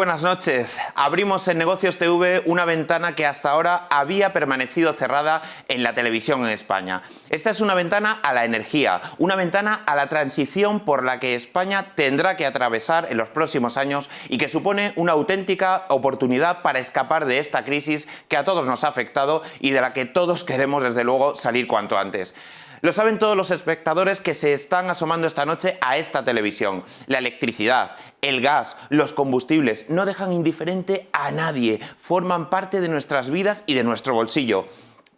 buenas noches. Abrimos en Negocios TV una ventana que hasta ahora había permanecido cerrada en la televisión en España. Esta es una ventana a la energía, una ventana a la transición por la que España tendrá que atravesar en los próximos años y que supone una auténtica oportunidad para escapar de esta crisis que a todos nos ha afectado y de la que todos queremos, desde luego, salir cuanto antes. Lo saben todos los espectadores que se están asomando esta noche a esta televisión. La electricidad, el gas, los combustibles no dejan indiferente a nadie, forman parte de nuestras vidas y de nuestro bolsillo.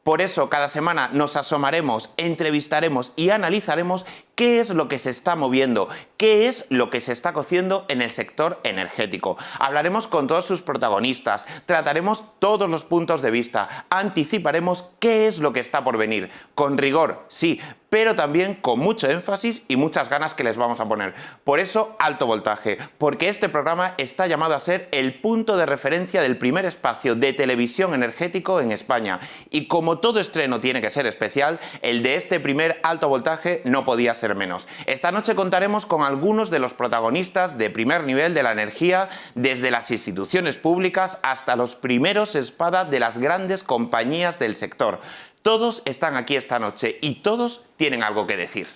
Por eso, cada semana nos asomaremos, entrevistaremos y analizaremos qué es lo que se está moviendo, qué es lo que se está cociendo en el sector energético. Hablaremos con todos sus protagonistas, trataremos todos los puntos de vista, anticiparemos qué es lo que está por venir. Con rigor, sí, pero también con mucho énfasis y muchas ganas que les vamos a poner. Por eso, alto voltaje, porque este programa está llamado a ser el punto de referencia del primer espacio de televisión energético en España. Y como todo estreno tiene que ser especial, el de este primer alto voltaje no podía ser menos. Esta noche contaremos con algunos de los protagonistas de primer nivel de la energía, desde las instituciones públicas hasta los primeros espada de las grandes compañías del sector. Todos están aquí esta noche y todos tienen algo que decir.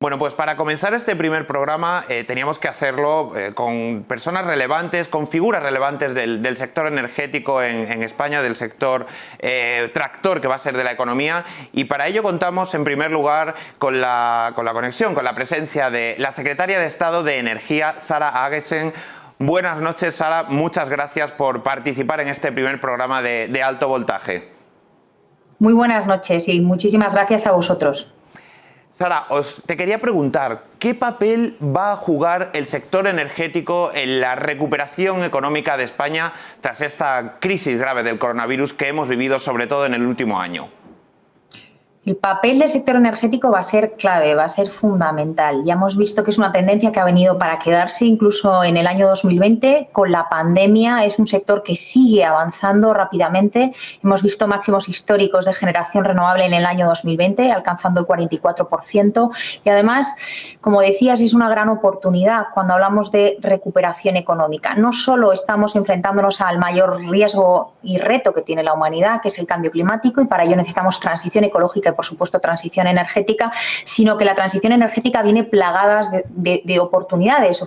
Bueno, pues para comenzar este primer programa teníamos que hacerlo con personas relevantes, con figuras relevantes del sector energético en España, del sector tractor que va a ser de la economía, y para ello contamos en primer lugar con la conexión, con la presencia de la secretaria de Estado de Energía, Sara Agesen. Buenas noches, Sara, muchas gracias por participar en este primer programa de alto voltaje. Muy buenas noches y muchísimas gracias a vosotros. Sara, te quería preguntar, ¿qué papel va a jugar el sector energético en la recuperación económica de España tras esta crisis grave del coronavirus que hemos vivido sobre todo en el último año? El papel del sector energético va a ser clave, va a ser fundamental. Ya hemos visto que es una tendencia que ha venido para quedarse incluso en el año 2020. Con la pandemia es un sector que sigue avanzando rápidamente. Hemos visto máximos históricos de generación renovable en el año 2020, alcanzando el 44%. Y además, como decías, es una gran oportunidad cuando hablamos de recuperación económica. No solo estamos enfrentándonos al mayor riesgo y reto que tiene la humanidad, que es el cambio climático, y para ello necesitamos transición ecológica y, por supuesto, transición energética, sino que la transición energética viene plagada de oportunidades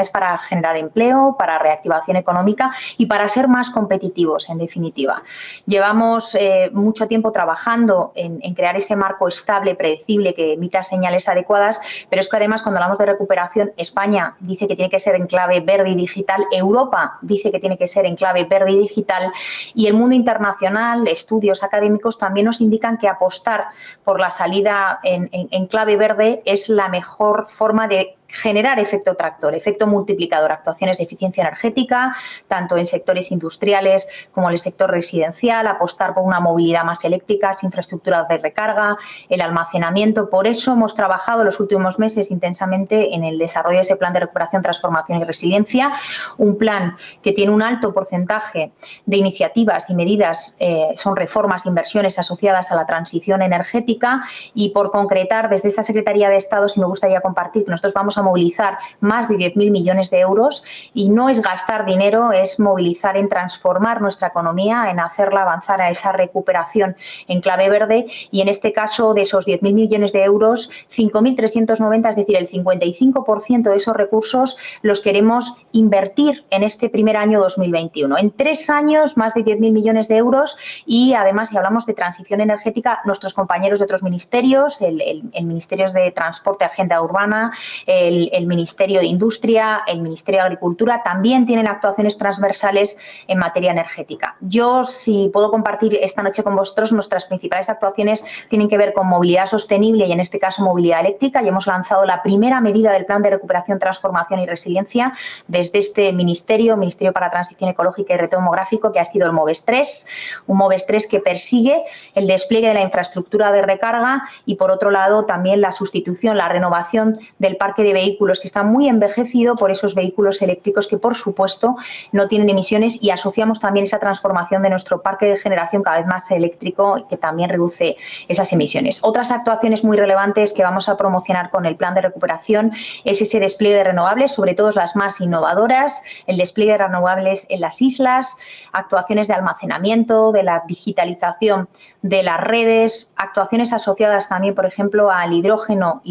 para generar empleo, para reactivación económica y para ser más competitivos, en definitiva. Llevamos mucho tiempo trabajando en crear ese marco estable, predecible, que emita señales adecuadas, pero es que además, cuando hablamos de recuperación, España dice que tiene que ser en clave verde y digital, Europa dice que tiene que ser en clave verde y digital, y el mundo internacional, estudios académicos también nos indican que apostar por la salida en clave verde es la mejor forma de generar efecto tractor, efecto multiplicador, actuaciones de eficiencia energética, tanto en sectores industriales como en el sector residencial, apostar por una movilidad más eléctrica, infraestructuras de recarga, el almacenamiento. Por eso hemos trabajado los últimos meses intensamente en el desarrollo de ese plan de recuperación, transformación y resiliencia, un plan que tiene un alto porcentaje de iniciativas y medidas, son reformas, inversiones asociadas a la transición energética, y por concretar, desde esta Secretaría de Estado, sí me gustaría compartir que nosotros vamos a movilizar más de 10.000 millones de euros, y no es gastar dinero, es movilizar en transformar nuestra economía, en hacerla avanzar a esa recuperación en clave verde, y en este caso, de esos 10.000 millones de euros, 5.390, es decir, el 55% de esos recursos los queremos invertir en este primer año 2021. En 3 años, más de 10.000 millones de euros, y además, si hablamos de transición energética, nuestros compañeros de otros ministerios, el Ministerio de Transporte, Agenda Urbana, el Ministerio de Industria, el Ministerio de Agricultura, también tienen actuaciones transversales en materia energética. Yo, si puedo compartir esta noche con vosotros, nuestras principales actuaciones tienen que ver con movilidad sostenible y, en este caso, movilidad eléctrica, y hemos lanzado la primera medida del Plan de Recuperación, Transformación y Resiliencia desde este Ministerio para Transición Ecológica y Reto Demográfico, que ha sido el MOVES 3, un MOVES 3 que persigue el despliegue de la infraestructura de recarga y, por otro lado, también la sustitución, la renovación del parque de vehículos que está muy envejecido por esos vehículos eléctricos que, por supuesto, no tienen emisiones, y asociamos también esa transformación de nuestro parque de generación cada vez más eléctrico, que también reduce esas emisiones. Otras actuaciones muy relevantes que vamos a promocionar con el plan de recuperación es ese despliegue de renovables, sobre todo las más innovadoras, el despliegue de renovables en las islas, actuaciones de almacenamiento, de la digitalización de las redes, actuaciones asociadas también, por ejemplo, al hidrógeno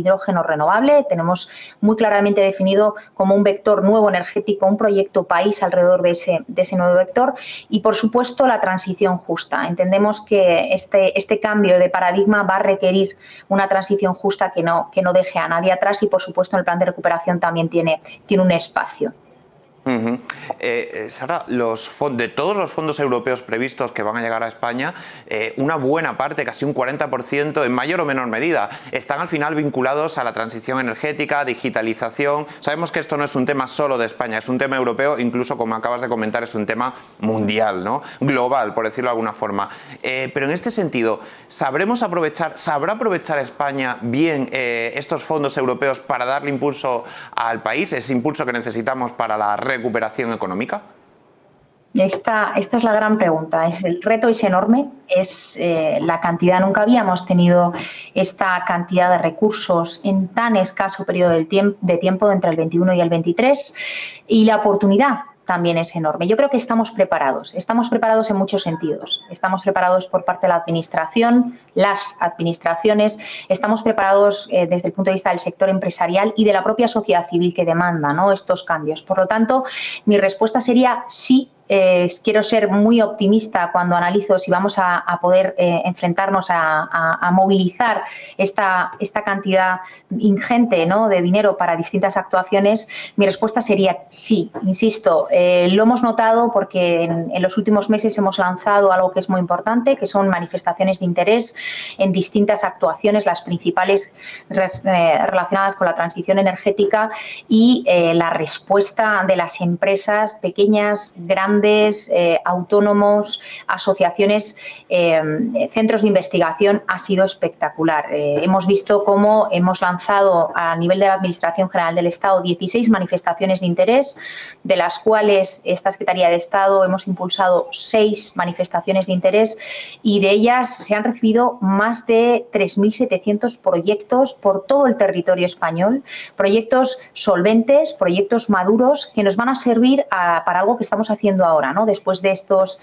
renovable. Tenemos muy claramente definido como un vector nuevo energético, un proyecto país alrededor de ese nuevo vector, y, por supuesto, la transición justa. Entendemos que este cambio de paradigma va a requerir una transición justa que no deje a nadie atrás, y, por supuesto, en el plan de recuperación también tiene un espacio. Sara, de todos los fondos europeos previstos que van a llegar a España, una buena parte, casi un 40%, en mayor o menor medida, están al final vinculados a la transición energética, digitalización. Sabemos que esto no es un tema solo de España, es un tema europeo, incluso, como acabas de comentar, es un tema mundial, ¿no? Global, por decirlo de alguna forma. Pero en este sentido, ¿sabrá aprovechar España bien estos fondos europeos para darle impulso al país, ese impulso que necesitamos para la recuperación económica? Esta es la gran pregunta. El reto es enorme, es la cantidad. Nunca habíamos tenido esta cantidad de recursos en tan escaso periodo de tiempo entre el 21 y el 23, y la oportunidad también es enorme. Yo creo que estamos preparados en muchos sentidos. Estamos preparados por parte de la Administración, las administraciones, estamos preparados desde el punto de vista del sector empresarial y de la propia sociedad civil que demanda, ¿no?, estos cambios. Por lo tanto, mi respuesta sería sí. Quiero ser muy optimista cuando analizo si vamos a poder enfrentarnos a movilizar esta cantidad ingente, ¿no?, de dinero para distintas actuaciones. Mi respuesta sería sí, insisto. Lo hemos notado porque en los últimos meses hemos lanzado algo que es muy importante, que son manifestaciones de interés en distintas actuaciones, las principales relacionadas con la transición energética, y la respuesta de las empresas pequeñas, grandes, autónomos, asociaciones, centros de investigación ha sido espectacular. Hemos visto cómo hemos lanzado a nivel de la Administración General del Estado 16 manifestaciones de interés, de las cuales esta Secretaría de Estado hemos impulsado 6 manifestaciones de interés, y de ellas se han recibido más de 3.700 proyectos por todo el territorio español, proyectos solventes, proyectos maduros que nos van a servir para algo que estamos haciendo ahora, ¿no? Después de estos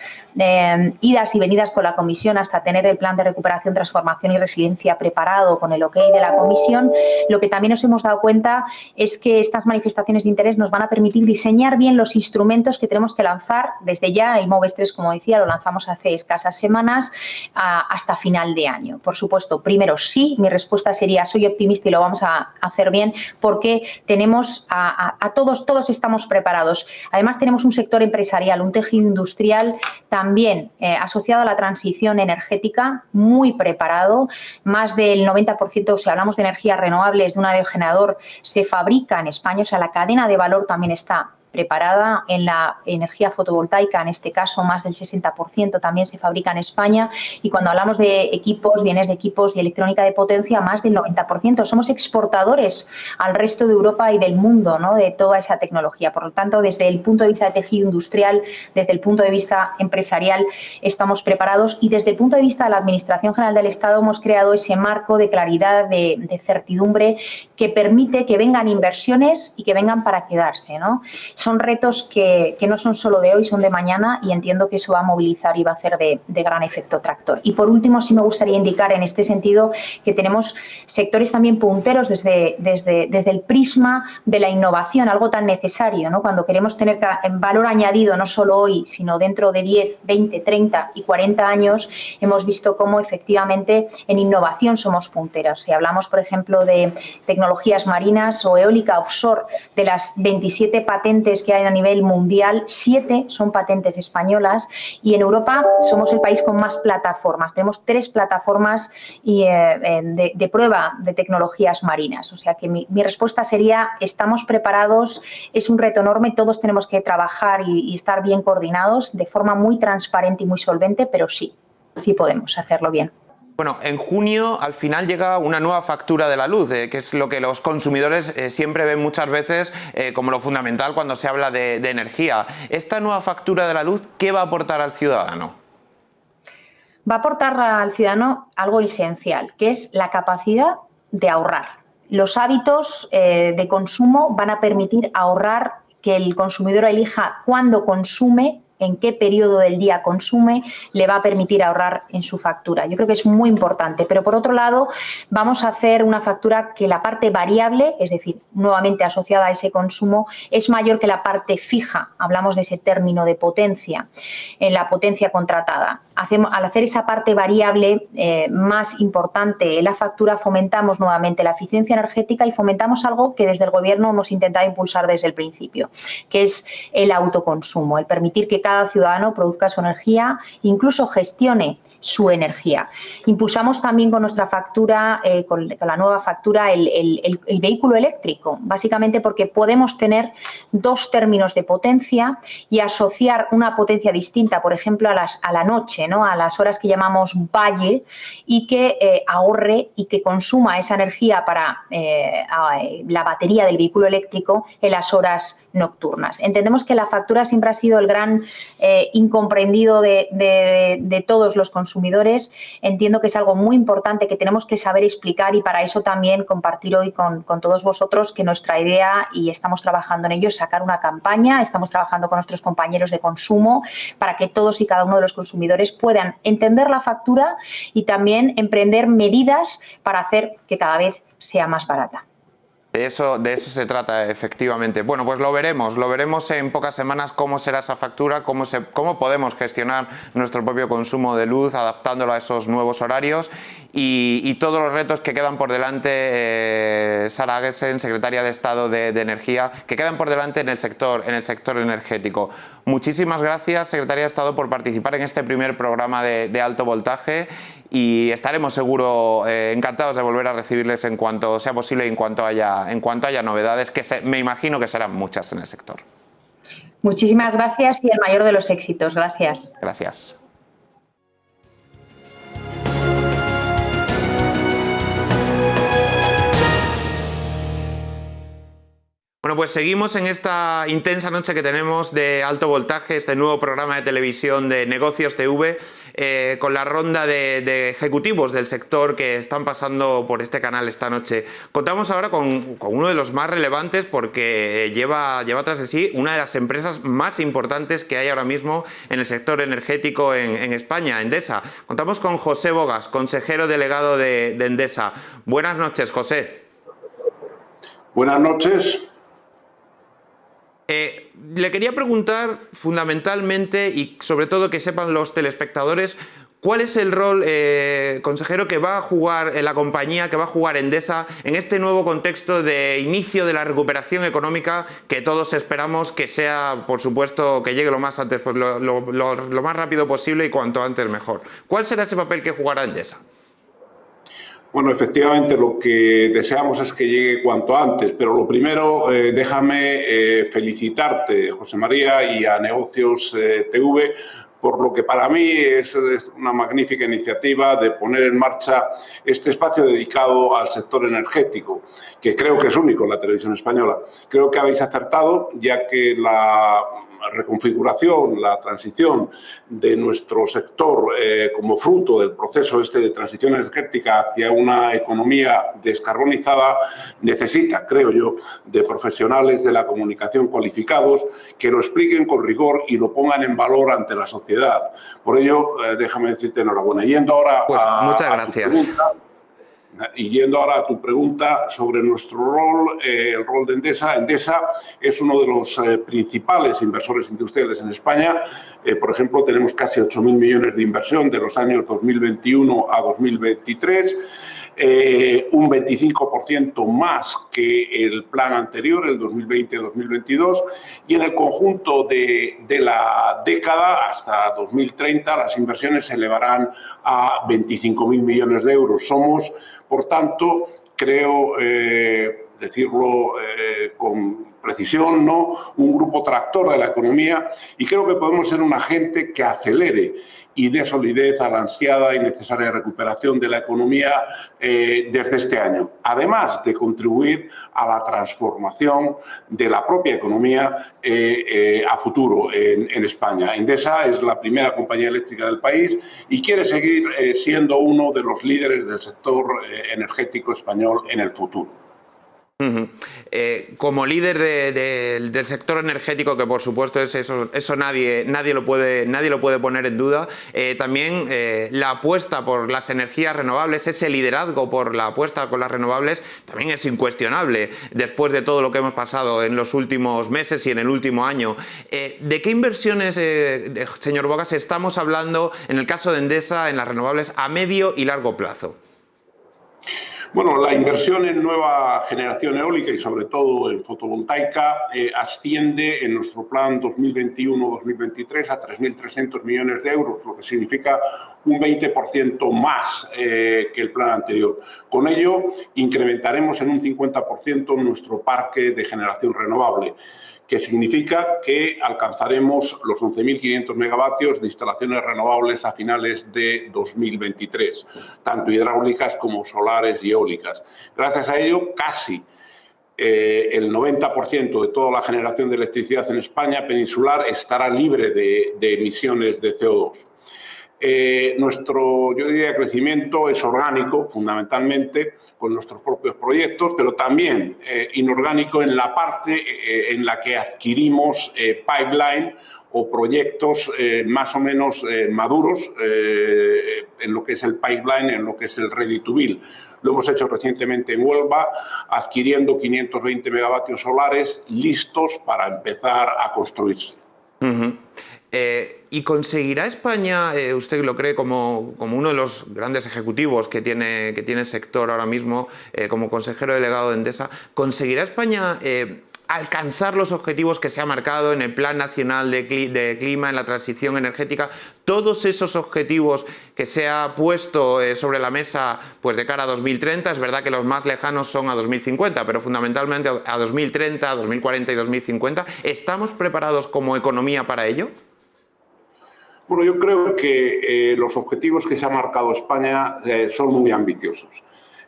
idas y venidas con la Comisión hasta tener el plan de recuperación, transformación y resiliencia preparado con el OK de la Comisión, lo que también nos hemos dado cuenta es que estas manifestaciones de interés nos van a permitir diseñar bien los instrumentos que tenemos que lanzar desde ya. El MOVES 3, como decía, lo lanzamos hace escasas semanas, hasta final de año. Por supuesto, primero sí, mi respuesta sería soy optimista y lo vamos a hacer bien, porque tenemos todos estamos preparados. Además, tenemos un sector empresarial, un tejido industrial también asociado a la transición energética muy preparado. Más del 90%, si hablamos de energías renovables, de un aerogenerador se fabrica en España, o sea, la cadena de valor también está preparada. En la energía fotovoltaica, en este caso, más del 60% también se fabrica en España, y cuando hablamos de equipos, bienes de equipos y electrónica de potencia, más del 90%. Somos exportadores al resto de Europa y del mundo, ¿no?, de toda esa tecnología. Por lo tanto, desde el punto de vista de tejido industrial, desde el punto de vista empresarial, estamos preparados, y desde el punto de vista de la Administración General del Estado hemos creado ese marco de claridad, de certidumbre, que permite que vengan inversiones y que vengan para quedarse, ¿no? Son retos que no son solo de hoy, son de mañana, y entiendo que eso va a movilizar y va a hacer de gran efecto tractor. Y por último, sí me gustaría indicar en este sentido que tenemos sectores también punteros desde el prisma de la innovación, algo tan necesario, ¿no? Cuando queremos tener valor añadido, no solo hoy, sino dentro de 10, 20, 30 y 40 años, hemos visto cómo efectivamente en innovación somos punteros. Si hablamos, por ejemplo, de tecnologías marinas o eólica offshore, de las 27 patentes que hay a nivel mundial, 7 son patentes españolas, y en Europa somos el país con más plataformas. Tenemos 3 plataformas de prueba de tecnologías marinas. O sea que mi respuesta sería estamos preparados, es un reto enorme, todos tenemos que trabajar y estar bien coordinados de forma muy transparente y muy solvente, pero sí podemos hacerlo bien. Bueno, en junio al final llega una nueva factura de la luz, que es lo que los consumidores siempre ven muchas veces como lo fundamental cuando se habla de energía. Esta nueva factura de la luz, ¿qué va a aportar al ciudadano? Va a aportar al ciudadano algo esencial, que es la capacidad de ahorrar. Los hábitos de consumo van a permitir ahorrar, que el consumidor elija cuándo consume, en qué periodo del día consume, le va a permitir ahorrar en su factura. Yo creo que es muy importante, pero por otro lado vamos a hacer una factura que la parte variable, es decir, nuevamente asociada a ese consumo, es mayor que la parte fija. Hablamos de ese término de potencia, en la potencia contratada. Al hacer esa parte variable más importante en la factura, fomentamos nuevamente la eficiencia energética y fomentamos algo que desde el Gobierno hemos intentado impulsar desde el principio, que es el autoconsumo, el permitir que cada ciudadano produzca su energía, incluso gestione su energía. Impulsamos también con nuestra factura, con la nueva factura, el vehículo eléctrico, básicamente porque podemos tener dos términos de potencia y asociar una potencia distinta, por ejemplo, a la noche, ¿no? A las horas que llamamos valle, y que ahorre y que consuma esa energía para la batería del vehículo eléctrico en las horas nocturnas. Entendemos que la factura siempre ha sido el gran incomprendido de todos los consumidores. Entiendo que es algo muy importante que tenemos que saber explicar, y para eso también compartir hoy con todos vosotros que nuestra idea, y estamos trabajando en ello, es sacar una campaña. Estamos trabajando con nuestros compañeros de consumo para que todos y cada uno de los consumidores puedan entender la factura y también emprender medidas para hacer que cada vez sea más barata. De eso se trata, efectivamente. Bueno, pues lo veremos en pocas semanas cómo será esa factura, cómo podemos gestionar nuestro propio consumo de luz adaptándolo a esos nuevos horarios y todos los retos que quedan por delante, Sara Gessen, secretaria de Estado de Energía, que quedan por delante en el sector energético. Muchísimas gracias, secretaria de Estado, por participar en este primer programa de alto voltaje, y estaremos seguro encantados de volver a recibirles en cuanto sea posible y en cuanto haya novedades, que me imagino que serán muchas en el sector. Muchísimas gracias y el mayor de los éxitos. Gracias. Gracias. Bueno, pues seguimos en esta intensa noche que tenemos de alto voltaje, este nuevo programa de televisión de Negocios TV, con la ronda de ejecutivos del sector que están pasando por este canal esta noche. Contamos ahora con uno de los más relevantes, porque lleva tras de sí una de las empresas más importantes que hay ahora mismo en el sector energético en España, Endesa. Contamos con José Bogas, consejero delegado de Endesa. Buenas noches, José. Buenas noches. Le quería preguntar fundamentalmente, y sobre todo que sepan los telespectadores, ¿cuál es el rol, consejero, que va a jugar la compañía, que va a jugar Endesa en este nuevo contexto de inicio de la recuperación económica que todos esperamos que sea, por supuesto, que llegue lo más antes, lo más rápido posible y cuanto antes mejor? ¿Cuál será ese papel que jugará Endesa? Bueno, efectivamente lo que deseamos es que llegue cuanto antes, pero lo primero, déjame felicitarte, José María, y a Negocios TV, por lo que para mí es una magnífica iniciativa de poner en marcha este espacio dedicado al sector energético, que creo que es único en la televisión española. Creo que habéis acertado, ya que la reconfiguración, la transición de nuestro sector como fruto del proceso de transición energética hacia una economía descarbonizada necesita, creo yo, de profesionales de la comunicación cualificados que lo expliquen con rigor y lo pongan en valor ante la sociedad. Por ello, déjame decirte enhorabuena. Yendo ahora muchas gracias. Y yendo ahora a tu pregunta sobre nuestro rol, el rol de Endesa. Endesa es uno de los principales inversores industriales en España. Por ejemplo, tenemos casi 8.000 millones de inversión de los años 2021 a 2023. Un 25% más que el plan anterior, el 2020-2022, y en el conjunto de la década hasta 2030 las inversiones se elevarán a 25.000 millones de euros. Somos, por tanto, creo decirlo con precisión, ¿no? Un grupo tractor de la economía, y creo que podemos ser un agente que acelere y dé solidez a la ansiada y necesaria recuperación de la economía desde este año, además de contribuir a la transformación de la propia economía a futuro en España. Endesa es la primera compañía eléctrica del país y quiere seguir siendo uno de los líderes del sector energético español en el futuro. Como líder del sector energético, que por supuesto es eso nadie lo puede poner en duda, también la apuesta por las energías renovables, ese liderazgo por la apuesta con las renovables, también es incuestionable después de todo lo que hemos pasado en los últimos meses y en el último año. ¿De qué inversiones, señor Bogas, estamos hablando en el caso de Endesa en las renovables a medio y largo plazo? Bueno, la inversión en nueva generación eólica y sobre todo en fotovoltaica asciende en nuestro plan 2021-2023 a 3.300 millones de euros, lo que significa un 20% más que el plan anterior. Con ello, incrementaremos en un 50% nuestro parque de generación renovable, que significa que alcanzaremos los 11.500 megavatios de instalaciones renovables a finales de 2023, tanto hidráulicas como solares y eólicas. Gracias a ello, casi el 90% de toda la generación de electricidad en España peninsular estará libre de emisiones de CO2. Nuestro, yo diría, crecimiento es orgánico, fundamentalmente, con nuestros propios proyectos, pero también inorgánico en la parte en la que adquirimos pipeline o proyectos más o menos maduros en lo que es el pipeline, en lo que es el ready to build. Lo hemos hecho recientemente en Huelva, adquiriendo 520 megavatios solares listos para empezar a construirse. ¿Y conseguirá España, usted lo cree como uno de los grandes ejecutivos que tiene el sector ahora mismo, como consejero delegado de Endesa, conseguirá España alcanzar los objetivos que se ha marcado en el Plan Nacional de Clima, en la transición energética, todos esos objetivos que se ha puesto sobre la mesa pues de cara a 2030? Es verdad que los más lejanos son a 2050, pero fundamentalmente a 2030, a 2040 y 2050. ¿Estamos preparados como economía para ello? Bueno, yo creo que los objetivos que se ha marcado España son muy ambiciosos.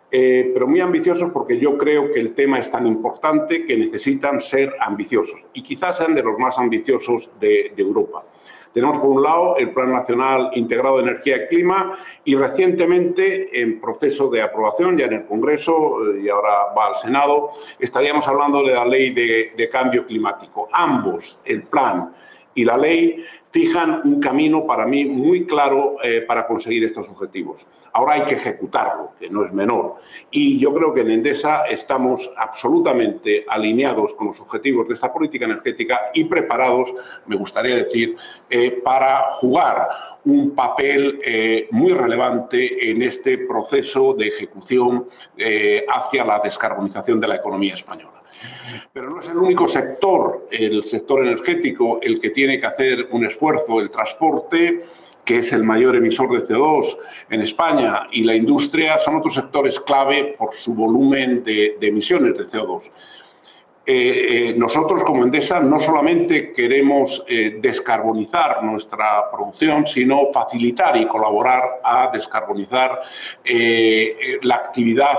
Pero muy ambiciosos porque yo creo que el tema es tan importante que necesitan ser ambiciosos y quizás sean de los más ambiciosos de Europa. Tenemos por un lado el Plan Nacional Integrado de Energía y Clima y recientemente en proceso de aprobación ya en el Congreso y ahora va al Senado, estaríamos hablando de la Ley de Cambio Climático. Ambos, el plan y la ley, fijan un camino para mí muy claro para conseguir estos objetivos. Ahora hay que ejecutarlo, que no es menor. Y yo creo que en Endesa estamos absolutamente alineados con los objetivos de esta política energética y preparados, me gustaría decir, para jugar un papel muy relevante en este proceso de ejecución hacia la descarbonización de la economía española. Pero no es el único sector, el sector energético, el que tiene que hacer un esfuerzo. El transporte, que es el mayor emisor de CO2 en España, y la industria son otros sectores clave por su volumen de emisiones de CO2. Nosotros como Endesa no solamente queremos descarbonizar nuestra producción, sino facilitar y colaborar a descarbonizar la actividad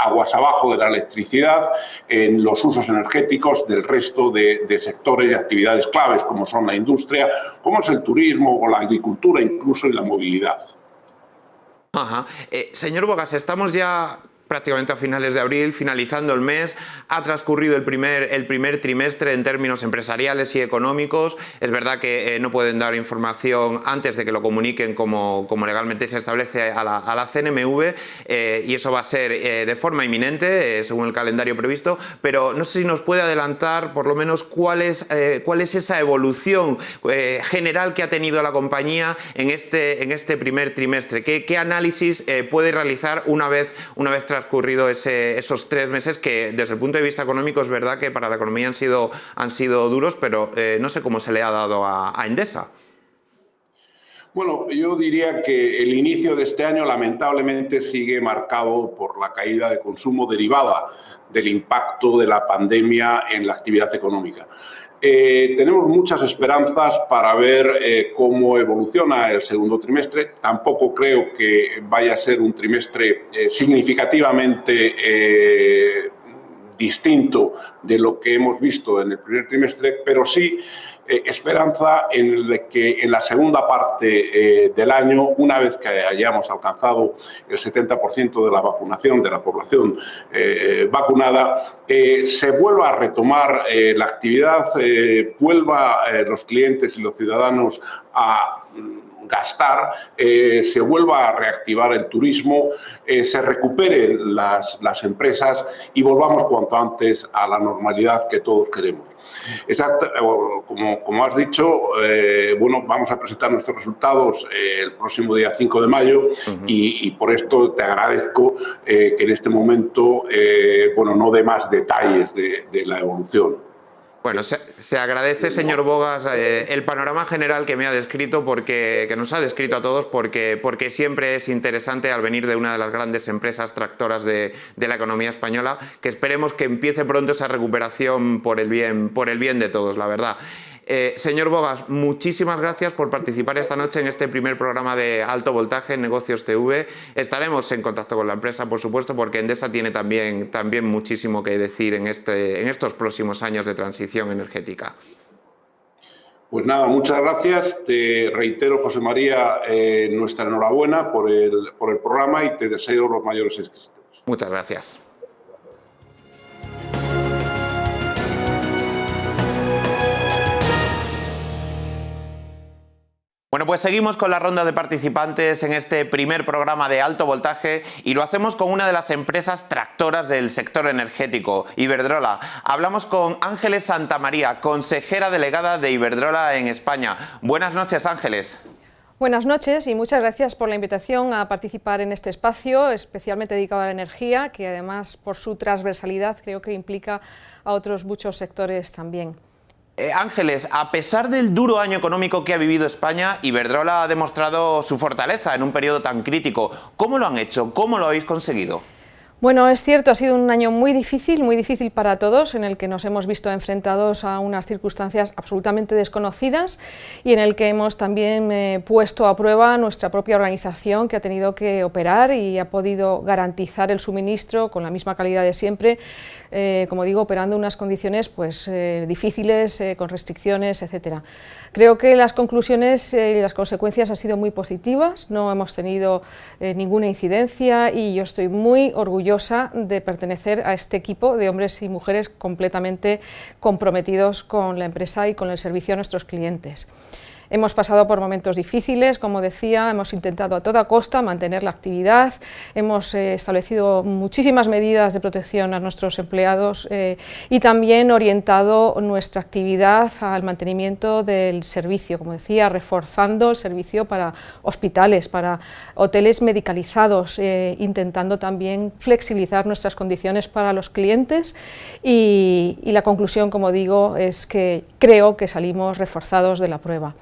aguas abajo de la electricidad en los usos energéticos del resto de sectores y actividades claves, como son la industria, como es el turismo o la agricultura, incluso, y la movilidad. Señor Bogas, estamos ya prácticamente a finales de abril, finalizando el mes. Ha transcurrido el primer trimestre en términos empresariales y económicos. Es verdad que no pueden dar información antes de que lo comuniquen como legalmente se establece a la CNMV, y eso va a ser de forma inminente, según el calendario previsto, pero no sé si nos puede adelantar por lo menos cuál es esa evolución general que ha tenido la compañía en este primer trimestre. ¿Qué análisis puede realizar una vez transcurrido esos 3 meses que desde el punto de vista económico es verdad que para la economía han sido duros, pero no sé cómo se le ha dado a Endesa? Bueno, yo diría que el inicio de este año lamentablemente sigue marcado por la caída de consumo derivada del impacto de la pandemia en la actividad económica. Tenemos muchas esperanzas para ver cómo evoluciona el segundo trimestre. Tampoco creo que vaya a ser un trimestre significativamente distinto de lo que hemos visto en el primer trimestre, pero sí esperanza en que en la segunda parte del año, una vez que hayamos alcanzado el 70% de la vacunación de la población vacunada, se vuelva a retomar la actividad, vuelva los clientes y los ciudadanos a gastar, se vuelva a reactivar el turismo, se recuperen las empresas y volvamos cuanto antes a la normalidad que todos queremos. Como has dicho, bueno, vamos a presentar nuestros resultados el próximo día 5 de mayo y por esto te agradezco que en este momento bueno, no dé más detalles de la evolución. Bueno, se agradece, señor Bogas, el panorama general que me ha descrito, que nos ha descrito a todos, porque siempre es interesante al venir de una de las grandes empresas tractoras de la economía española, que esperemos que empiece pronto esa recuperación por el bien de todos, la verdad. Señor Bogas, muchísimas gracias por participar esta noche en este primer programa de Alto Voltaje en Negocios TV. Estaremos en contacto con la empresa, por supuesto, porque Endesa tiene también muchísimo que decir en estos próximos años de transición energética. Pues nada, muchas gracias. Te reitero, José María, nuestra enhorabuena por el programa y te deseo los mayores éxitos. Muchas gracias. Bueno, pues seguimos con la ronda de participantes en este primer programa de Alto Voltaje y lo hacemos con una de las empresas tractoras del sector energético, Iberdrola. Hablamos con Ángeles Santamaría, consejera delegada de Iberdrola en España. Buenas noches, Ángeles. Buenas noches y muchas gracias por la invitación a participar en este espacio, especialmente dedicado a la energía, que además por su transversalidad creo que implica a otros muchos sectores también. Ángeles, a pesar del duro año económico que ha vivido España, Iberdrola ha demostrado su fortaleza en un periodo tan crítico. ¿Cómo lo han hecho? ¿Cómo lo habéis conseguido? Bueno, es cierto, ha sido un año muy difícil para todos, en el que nos hemos visto enfrentados a unas circunstancias absolutamente desconocidas y en el que hemos también puesto a prueba nuestra propia organización, que ha tenido que operar y ha podido garantizar el suministro con la misma calidad de siempre, como digo, operando en unas condiciones pues, difíciles, con restricciones, etcétera. Creo que las conclusiones y las consecuencias han sido muy positivas, no hemos tenido ninguna incidencia y yo estoy muy orgullosa de pertenecer a este equipo de hombres y mujeres completamente comprometidos con la empresa y con el servicio a nuestros clientes. Hemos pasado por momentos difíciles, como decía, hemos intentado a toda costa mantener la actividad, hemos establecido muchísimas medidas de protección a nuestros empleados y también orientado nuestra actividad al mantenimiento del servicio, como decía, reforzando el servicio para hospitales, para hoteles medicalizados, intentando también flexibilizar nuestras condiciones para los clientes y la conclusión, como digo, es que creo que salimos reforzados de la prueba.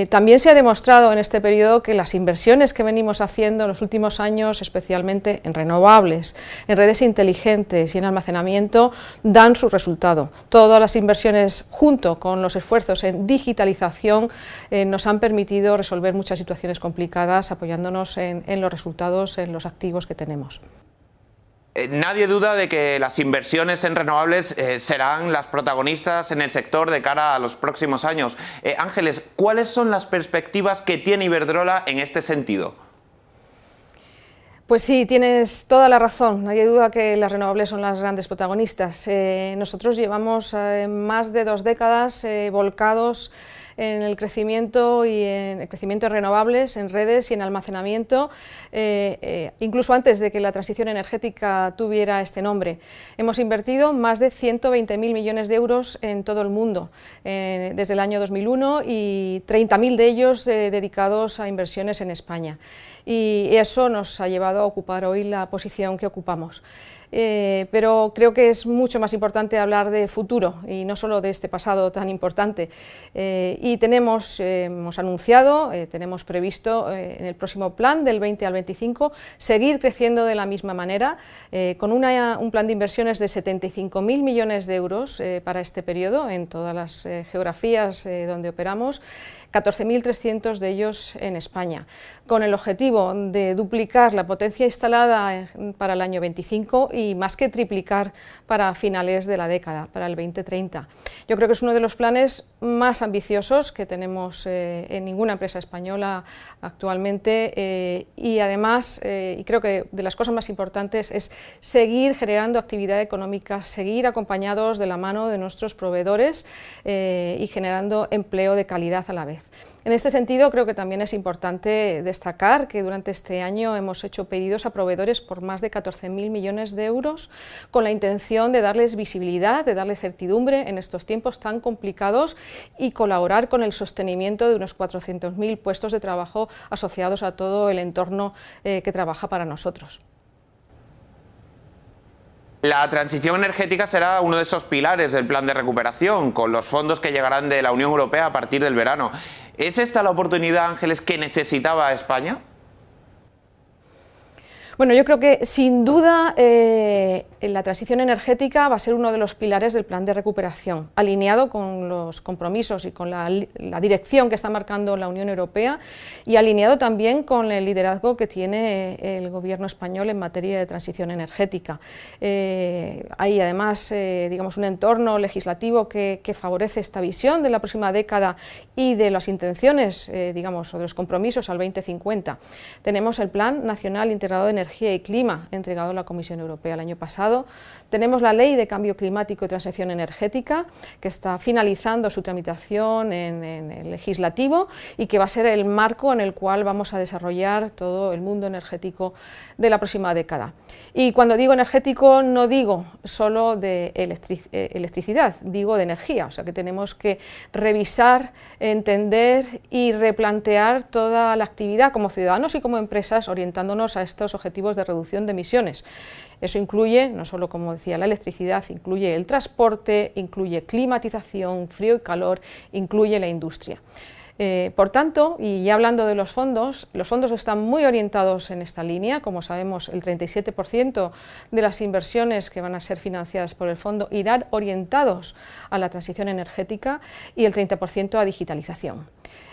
También se ha demostrado en este periodo que las inversiones que venimos haciendo en los últimos años, especialmente en renovables, en redes inteligentes y en almacenamiento, dan su resultado. Todas las inversiones, junto con los esfuerzos en digitalización, nos han permitido resolver muchas situaciones complicadas, apoyándonos en los resultados, en los activos que tenemos. Nadie duda de que las inversiones en renovables serán las protagonistas en el sector de cara a los próximos años. Ángeles, ¿cuáles son las perspectivas que tiene Iberdrola en este sentido? Pues sí, tienes toda la razón. Nadie duda que las renovables son las grandes protagonistas. Nosotros llevamos más de 2 décadas volcados en el crecimiento y en el crecimiento de renovables, en redes y en almacenamiento, incluso antes de que la transición energética tuviera este nombre. Hemos invertido más de 120.000 millones de euros en todo el mundo desde el año 2001 y 30.000 de ellos dedicados a inversiones en España. Y eso nos ha llevado a ocupar hoy la posición que ocupamos. pero creo que es mucho más importante hablar de futuro y no solo de este pasado tan importante. Y hemos anunciado, tenemos previsto en el próximo plan del 20 al 25 seguir creciendo de la misma manera, con un plan de inversiones de 75.000 millones de euros para este periodo en todas las geografías donde operamos, 14.300 de ellos en España, con el objetivo de duplicar la potencia instalada para el año 25 y más que triplicar para finales de la década, para el 2030. Yo creo que es uno de los planes más ambiciosos que tenemos en ninguna empresa española actualmente y además, y creo que de las cosas más importantes es seguir generando actividad económica, seguir acompañados de la mano de nuestros proveedores y generando empleo de calidad a la vez. En este sentido, creo que también es importante destacar que durante este año hemos hecho pedidos a proveedores por más de 14.000 millones de euros con la intención de darles visibilidad, de darles certidumbre en estos tiempos tan complicados y colaborar con el sostenimiento de unos 400.000 puestos de trabajo asociados a todo el entorno que trabaja para nosotros. La transición energética será uno de esos pilares del plan de recuperación, con los fondos que llegarán de la Unión Europea a partir del verano. ¿Es esta la oportunidad, Ángeles, que necesitaba España? Bueno, yo creo que sin duda la transición energética va a ser uno de los pilares del plan de recuperación, alineado con los compromisos y con la dirección que está marcando la Unión Europea y alineado también con el liderazgo que tiene el gobierno español en materia de transición energética. Hay además digamos, un entorno legislativo que favorece esta visión de la próxima década y de las intenciones digamos, o de los compromisos al 2050. Tenemos el Plan Nacional Integrado de Energía y Clima, entregado a la Comisión Europea el año pasado. Tenemos la Ley de Cambio Climático y Transición Energética, que está finalizando su tramitación en el legislativo y que va a ser el marco en el cual vamos a desarrollar todo el mundo energético de la próxima década. Y cuando digo energético no digo solo de electricidad, digo de energía, o sea que tenemos que revisar, entender y replantear toda la actividad como ciudadanos y como empresas orientándonos a estos objetivos de reducción de emisiones. Eso incluye, no solo como decía, la electricidad, incluye el transporte, incluye climatización, frío y calor, incluye la industria. Por tanto, y ya hablando de los fondos están muy orientados en esta línea. Como sabemos, el 37% de las inversiones que van a ser financiadas por el fondo irán orientados a la transición energética y el 30% a digitalización.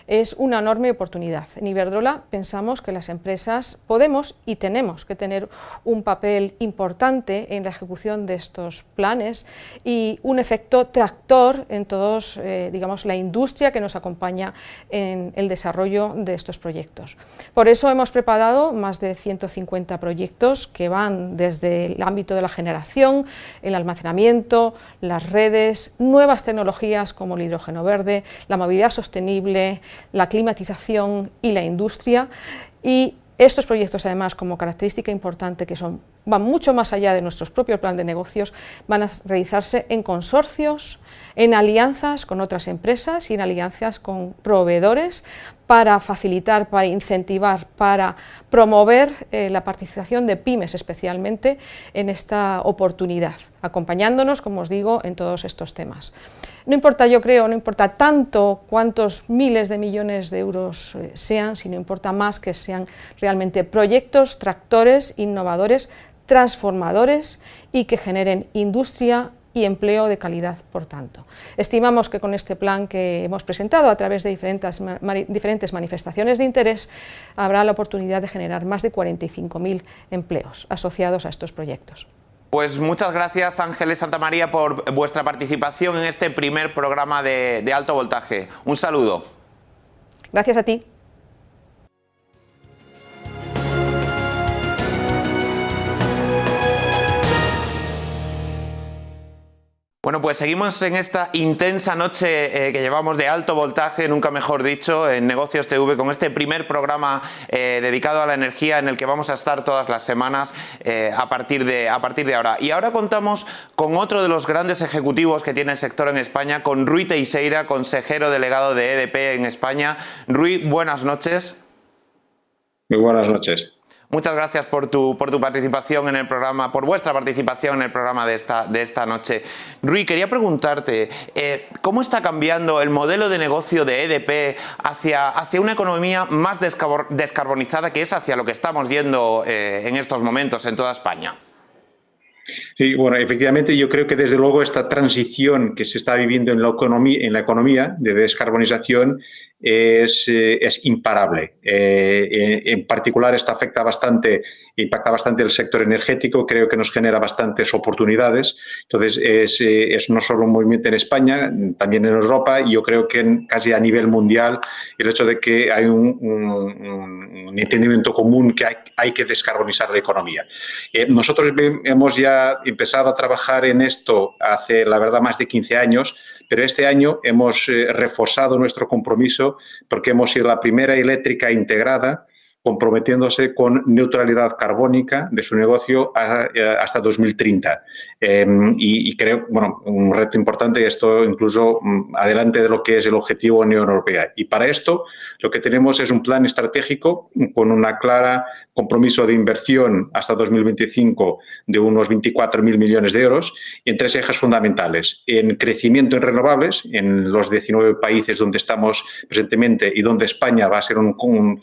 Es una enorme oportunidad. En Iberdrola pensamos que las empresas podemos y tenemos que tener un papel importante en la ejecución de estos planes y un efecto tractor en todos, digamos, la industria que nos acompaña en el desarrollo de estos proyectos. Por eso hemos preparado más de 150 proyectos que van desde el ámbito de la generación, el almacenamiento, las redes, nuevas tecnologías como el hidrógeno verde, la movilidad sostenible, la climatización y la industria, y estos proyectos además como característica importante que van mucho más allá de nuestros propios planes de negocios, van a realizarse en consorcios, en alianzas con otras empresas y en alianzas con proveedores para facilitar, para incentivar, para promover la participación de pymes especialmente en esta oportunidad, acompañándonos, como os digo, en todos estos temas. No importa, yo creo, no importa tanto cuántos miles de millones de euros sean, sino importa más que sean realmente proyectos, tractores, innovadores, transformadores y que generen industria y empleo de calidad, por tanto. Estimamos que con este plan que hemos presentado a través de diferentes manifestaciones de interés habrá la oportunidad de generar más de 45.000 empleos asociados a estos proyectos. Pues muchas gracias, Ángeles Santamaría, por vuestra participación en este primer programa de Alto Voltaje. Un saludo. Gracias a ti. Bueno, pues seguimos en esta intensa noche que llevamos de alto voltaje, nunca mejor dicho, en Negocios TV, con este primer programa dedicado a la energía en el que vamos a estar todas las semanas a partir de ahora. Y ahora contamos con otro de los grandes ejecutivos que tiene el sector en España, con Rui Teixeira, consejero delegado de EDP en España. Rui, buenas noches. Muy buenas noches. Muchas gracias por tu participación en el programa, por vuestra participación en el programa de esta noche. Rui, quería preguntarte, ¿cómo está cambiando el modelo de negocio de EDP hacia una economía más descarbonizada, que es hacia lo que estamos yendo en estos momentos en toda España? Sí, bueno, efectivamente yo creo que desde luego esta transición que se está viviendo en la economía de descarbonización es imparable. En particular, esto impacta bastante el sector energético, creo que nos genera bastantes oportunidades. Entonces, es no solo un movimiento en España, también en Europa, y yo creo que casi a nivel mundial el hecho de que hay un entendimiento común que hay que descarbonizar la economía. Nosotros hemos ya empezado a trabajar en esto hace, la verdad, más de 15 años, pero este año hemos reforzado nuestro compromiso porque hemos sido la primera eléctrica integrada comprometiéndose con neutralidad carbónica de su negocio hasta 2030. Y creo, bueno, un reto importante, esto incluso adelante de lo que es el objetivo de la Unión Europea. Y para esto lo que tenemos es un plan estratégico con una clara compromiso de inversión hasta 2025 de unos 24.000 millones de euros en 3 ejes fundamentales. En crecimiento en renovables, en los 19 países donde estamos presentemente y donde España va a ser un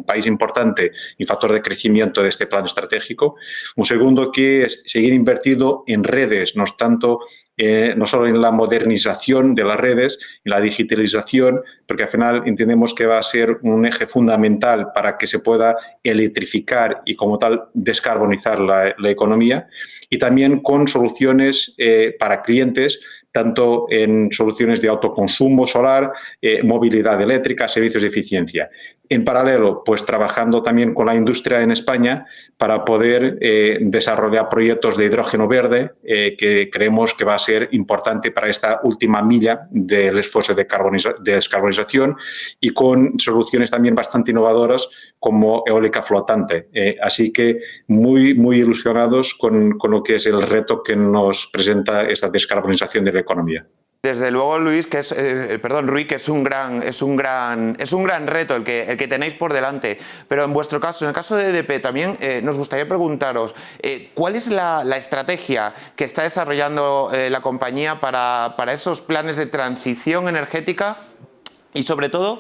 país importante y factor de crecimiento de este plan estratégico. Un segundo, que es seguir invertido en redes, no solo en la modernización de las redes, en la digitalización, porque al final entendemos que va a ser un eje fundamental para que se pueda electrificar y como tal descarbonizar la economía, y también con soluciones para clientes, tanto en soluciones de autoconsumo solar, movilidad eléctrica, servicios de eficiencia. En paralelo, pues trabajando también con la industria en España para poder desarrollar proyectos de hidrógeno verde que creemos que va a ser importante para esta última milla del esfuerzo de descarbonización, y con soluciones también bastante innovadoras como eólica flotante. Así que muy ilusionados con lo que es el reto que nos presenta esta descarbonización de la economía. Desde luego, Rui, que es un gran reto el que tenéis por delante. Pero en vuestro caso, en el caso de EDP, también nos gustaría preguntaros ¿cuál es la estrategia que está desarrollando la compañía para esos planes de transición energética? Y sobre todo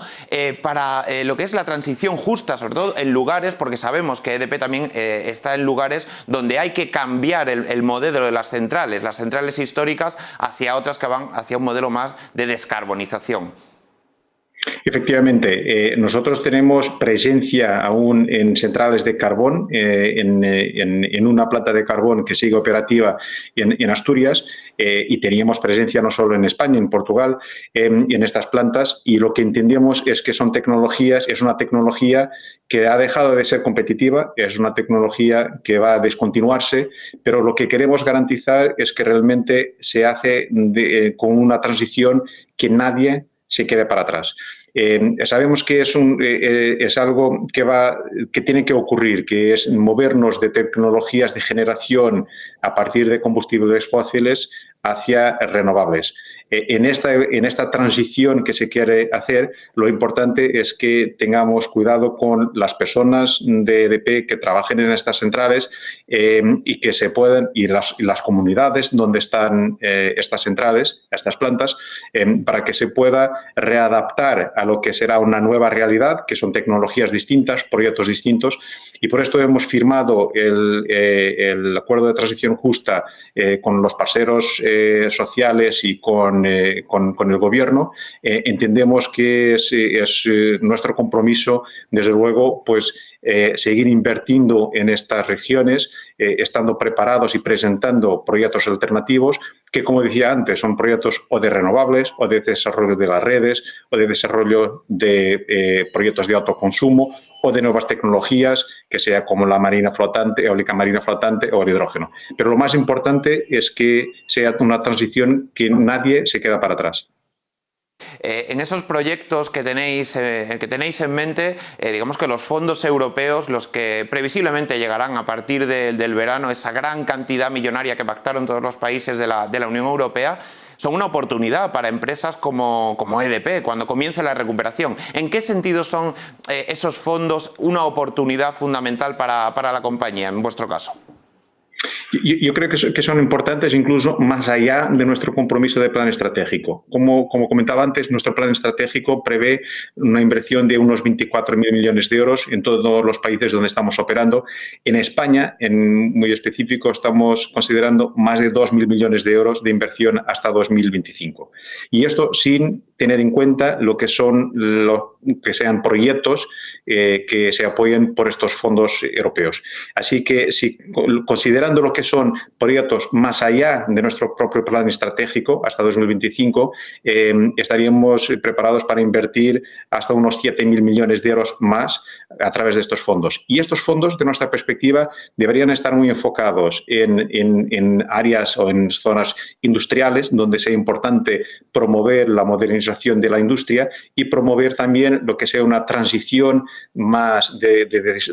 para lo que es la transición justa, sobre todo en lugares, porque sabemos que EDP también está en lugares donde hay que cambiar el modelo de las centrales históricas, hacia otras que van hacia un modelo más de descarbonización. Efectivamente, nosotros tenemos presencia aún en centrales de carbón, en una planta de carbón que sigue operativa en Asturias, y teníamos presencia no solo en España, en Portugal, en estas plantas, y lo que entendemos es que es una tecnología que ha dejado de ser competitiva, es una tecnología que va a descontinuarse, pero lo que queremos garantizar es que realmente se hace con una transición que nadie se quede para atrás. Sabemos que es algo que tiene que ocurrir, que es movernos de tecnologías de generación a partir de combustibles fósiles hacia renovables. En esta transición que se quiere hacer, lo importante es que tengamos cuidado con las personas de EDP que trabajen en estas centrales y que se puedan, y las comunidades donde están estas centrales, estas plantas, para que se pueda readaptar a lo que será una nueva realidad, que son tecnologías distintas, proyectos distintos, y por esto hemos firmado el acuerdo de transición justa con los parceros sociales y con el Gobierno. Entendemos que es nuestro compromiso, desde luego, pues seguir invirtiendo en estas regiones, estando preparados y presentando proyectos alternativos que, como decía antes, son proyectos o de renovables, o de desarrollo de las redes, o de desarrollo de proyectos de autoconsumo, o de nuevas tecnologías, que sea como la marina flotante, eólica marina flotante o el hidrógeno. Pero lo más importante es que sea una transición que nadie se queda para atrás. en esos proyectos que tenéis en mente, digamos que los fondos europeos, los que previsiblemente llegarán a partir del verano, esa gran cantidad millonaria que pactaron todos los países de la Unión Europea, son una oportunidad para empresas como EDP cuando comience la recuperación. ¿En qué sentido son esos fondos una oportunidad fundamental para la compañía, en vuestro caso? Yo creo que son importantes incluso más allá de nuestro compromiso de plan estratégico. Como comentaba antes, nuestro plan estratégico prevé una inversión de unos 24.000 millones de euros en todos los países donde estamos operando. En España, en muy específico, estamos considerando más de 2.000 millones de euros de inversión hasta 2025. Y esto sin tener en cuenta lo que sean proyectos que se apoyen por estos fondos europeos. Así que, si considerando lo que son proyectos más allá de nuestro propio plan estratégico hasta 2025, estaríamos preparados para invertir hasta unos 7.000 millones de euros más a través de estos fondos. Y estos fondos, de nuestra perspectiva, deberían estar muy enfocados en áreas o en zonas industriales donde sea importante promover la modernización de la industria y promover también lo que sea una transición más de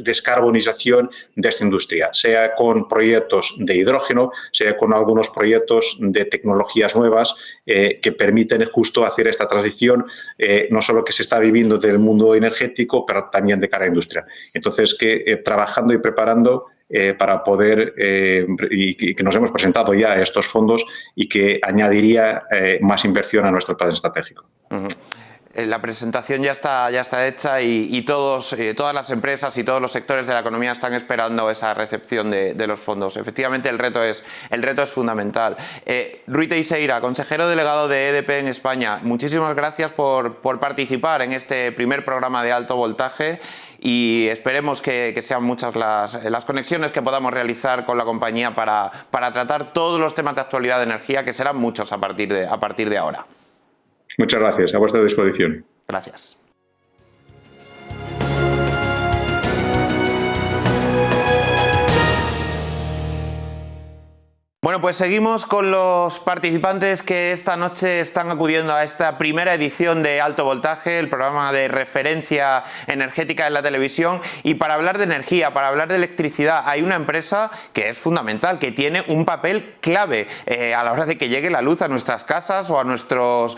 descarbonización de esta industria, sea con proyectos de hidrógeno, sea con algunos proyectos de tecnologías nuevas que permiten justo hacer esta transición, no solo que se está viviendo del mundo energético, pero también de cara a industria. Entonces, trabajando y preparando para poder, y que nos hemos presentado ya estos fondos y que añadiría más inversión a nuestro plan estratégico. Uh-huh. La presentación ya está hecha y todas las empresas y todos los sectores de la economía están esperando esa recepción de los fondos. Efectivamente, el reto es fundamental. Rui Teixeira, consejero delegado de EDP en España, muchísimas gracias por participar en este primer programa de alto voltaje y esperemos que sean muchas las conexiones que podamos realizar con la compañía para tratar todos los temas de actualidad de energía, que serán muchos a partir de ahora. Muchas gracias. A vuestra disposición. Gracias. Bueno, pues seguimos con los participantes que esta noche están acudiendo a esta primera edición de Alto Voltaje, el programa de referencia energética en la televisión. Y para hablar de energía, para hablar de electricidad, hay una empresa que es fundamental, que tiene un papel clave a la hora de que llegue la luz a nuestras casas o a nuestros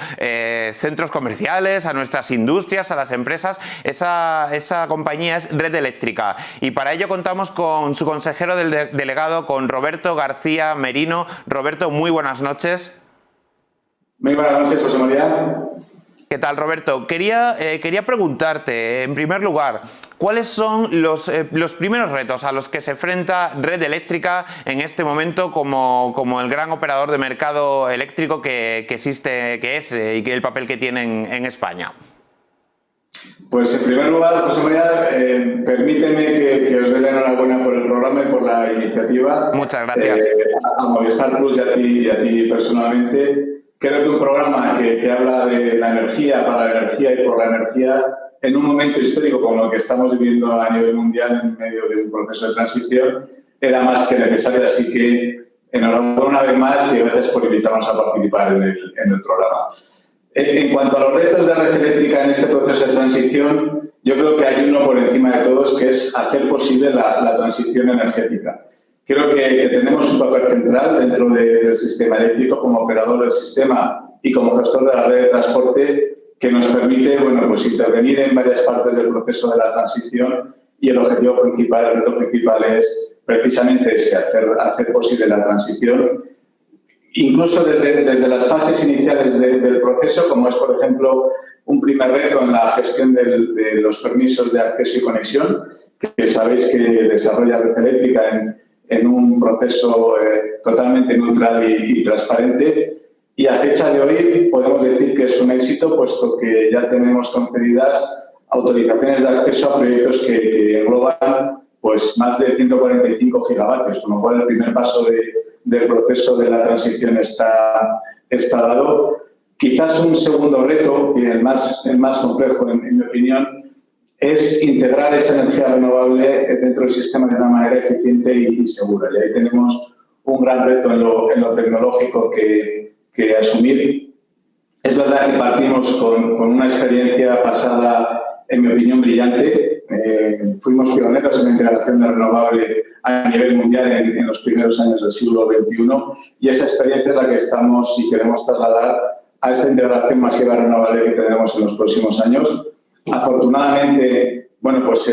centros comerciales, a nuestras industrias, a las empresas. Esa compañía es Red Eléctrica. Y para ello contamos con su consejero delegado, con Roberto García Merino. Roberto, muy buenas noches. Muy buenas noches, José María. ¿Qué tal, Roberto? Quería preguntarte, en primer lugar, ¿cuáles son los primeros retos a los que se enfrenta Red Eléctrica en este momento como el gran operador de mercado eléctrico que existe, y el papel que tiene en España? Pues en primer lugar, José María, permíteme que os dé la enhorabuena por el programa y por la iniciativa. Muchas gracias. A Movistar Plus y a ti personalmente. Creo que un programa que habla de la energía, para la energía y por la energía, en un momento histórico como lo que estamos viviendo a nivel mundial en medio de un proceso de transición, era más que necesario. Así que enhorabuena una vez más y gracias por invitarnos a participar en el programa. En cuanto a los retos de Red Eléctrica en este proceso de transición, yo creo que hay uno por encima de todos, que es hacer posible la transición energética. Creo que tenemos un papel central dentro del sistema eléctrico como operador del sistema y como gestor de la red de transporte que nos permite, pues intervenir en varias partes del proceso de la transición y el objetivo principal, el reto principal es precisamente ese, hacer posible la transición. Incluso desde las fases iniciales del proceso, como es, por ejemplo, un primer reto en la gestión de los permisos de acceso y conexión, que sabéis que desarrolla Red Eléctrica en un proceso totalmente neutral y transparente. Y a fecha de hoy podemos decir que es un éxito, puesto que ya tenemos concedidas autorizaciones de acceso a proyectos que engloban pues, más de 145 gigavatios, con lo cual el primer paso del proceso de la transición está dado. Quizás un segundo reto, y el más complejo en mi opinión, es integrar esa energía renovable dentro del sistema de una manera eficiente y segura. Y ahí tenemos un gran reto en lo tecnológico que asumir. Es verdad que partimos con una experiencia pasada, en mi opinión, brillante. Fuimos pioneros en la integración de renovable a nivel mundial en los primeros años del siglo XXI, y esa experiencia es la que estamos y queremos trasladar a esa integración masiva renovable que tendremos en los próximos años. Afortunadamente, bueno, pues